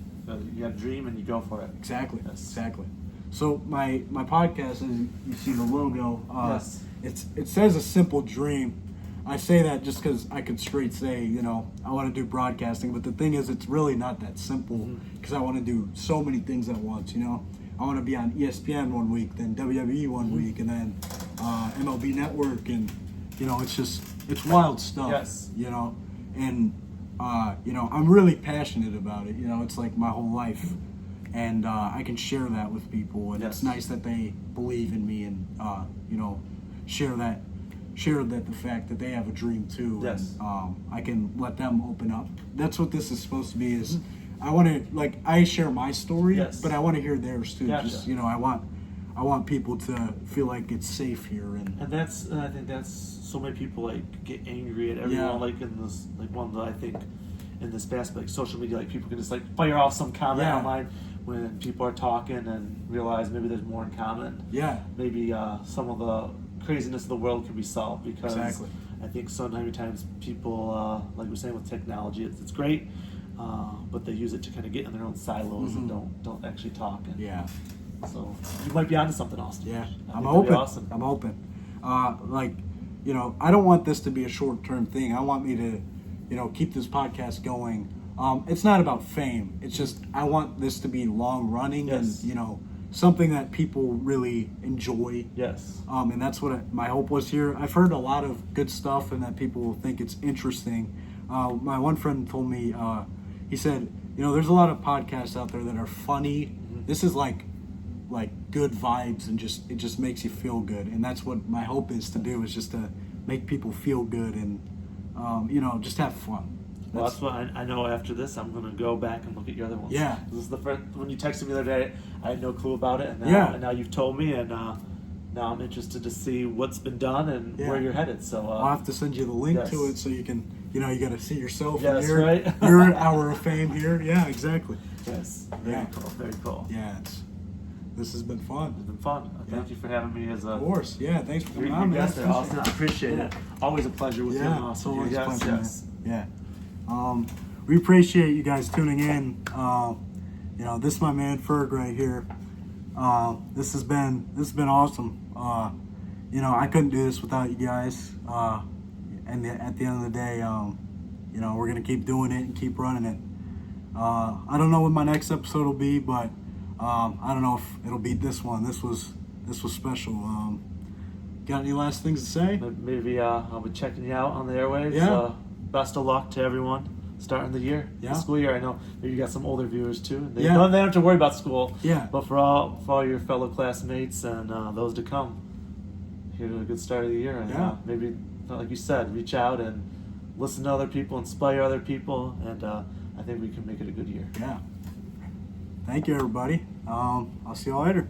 You have a dream and you go for it. Exactly. Yes. Exactly. So my podcast, as you see the logo, yes. it says a simple dream. I say that just because I could straight say, I want to do broadcasting, but the thing is, it's really not that simple because I want to do so many things at once. I want to be on ESPN one week, then WWE one week, and then MLB Network, and it's wild stuff. Yes. And I'm really passionate about it. It's like my whole life, and I can share that with people, and it's nice that they believe in me, and share that the fact that they have a dream too. Yes. And I can let them open up. That's what this is supposed to be. Is I want to I share my story, but I want to hear theirs too. Gotcha. Just I want people to feel like it's safe here, and I think that's so many people get angry at everyone in this one that I think in this aspect, social media, people can just fire off some comment online when people are talking and realize maybe there's more in common. Yeah. Maybe some of the craziness of the world can be solved because I think sometimes people, like we're saying with technology, it's great, but they use it to kind of get in their own silos and don't actually talk. And so you might be onto something, Austin. Yeah, I'm open. Awesome. I'm open. I don't want this to be a short-term thing. I want me to, keep this podcast going. It's not about fame. It's just I want this to be long-running and, something that people really enjoy. Yes. And that's what my hope was here. I've heard a lot of good stuff and that people will think it's interesting. My one friend told me, he said, there's a lot of podcasts out there that are funny. This is like good vibes and it just makes you feel good. And that's what my hope is to do, is just to make people feel good and, just have fun. Well, that's what I know. After this, I'm going to go back and look at your other ones. Yeah. This is the first, when you texted me the other day, I had no clue about it. And now you've told me, and now I'm interested to see what's been done and where you're headed. So I'll have to send you the link to it so you can, you got to see yourself in right. your hour of fame here. Yeah, exactly. Yes. Very cool. Very cool. Yeah. This has been fun. It's been fun. Thank you for having me as a... Of course. Yeah, thanks for coming on, man. Austin. I appreciate it. Always a pleasure with you. It's always a pleasure, yes. man. Yeah. We appreciate you guys tuning in. This is my man Ferg right here. This has been awesome. I couldn't do this without you guys. And at the end of the day, we're gonna keep doing it and keep running it. I don't know what my next episode will be, but I don't know if it'll be this one. This was special. Got any last things to say? Maybe I'll be checking you out on the airwaves. Yeah. Best of luck to everyone starting the year, the school year. I know maybe you got some older viewers too. They don't have to worry about school. Yeah. But for all your fellow classmates and those to come, here's a good start of the year. And maybe, like you said, reach out and listen to other people, inspire other people, and I think we can make it a good year. Yeah. Thank you, everybody. I'll see y'all later.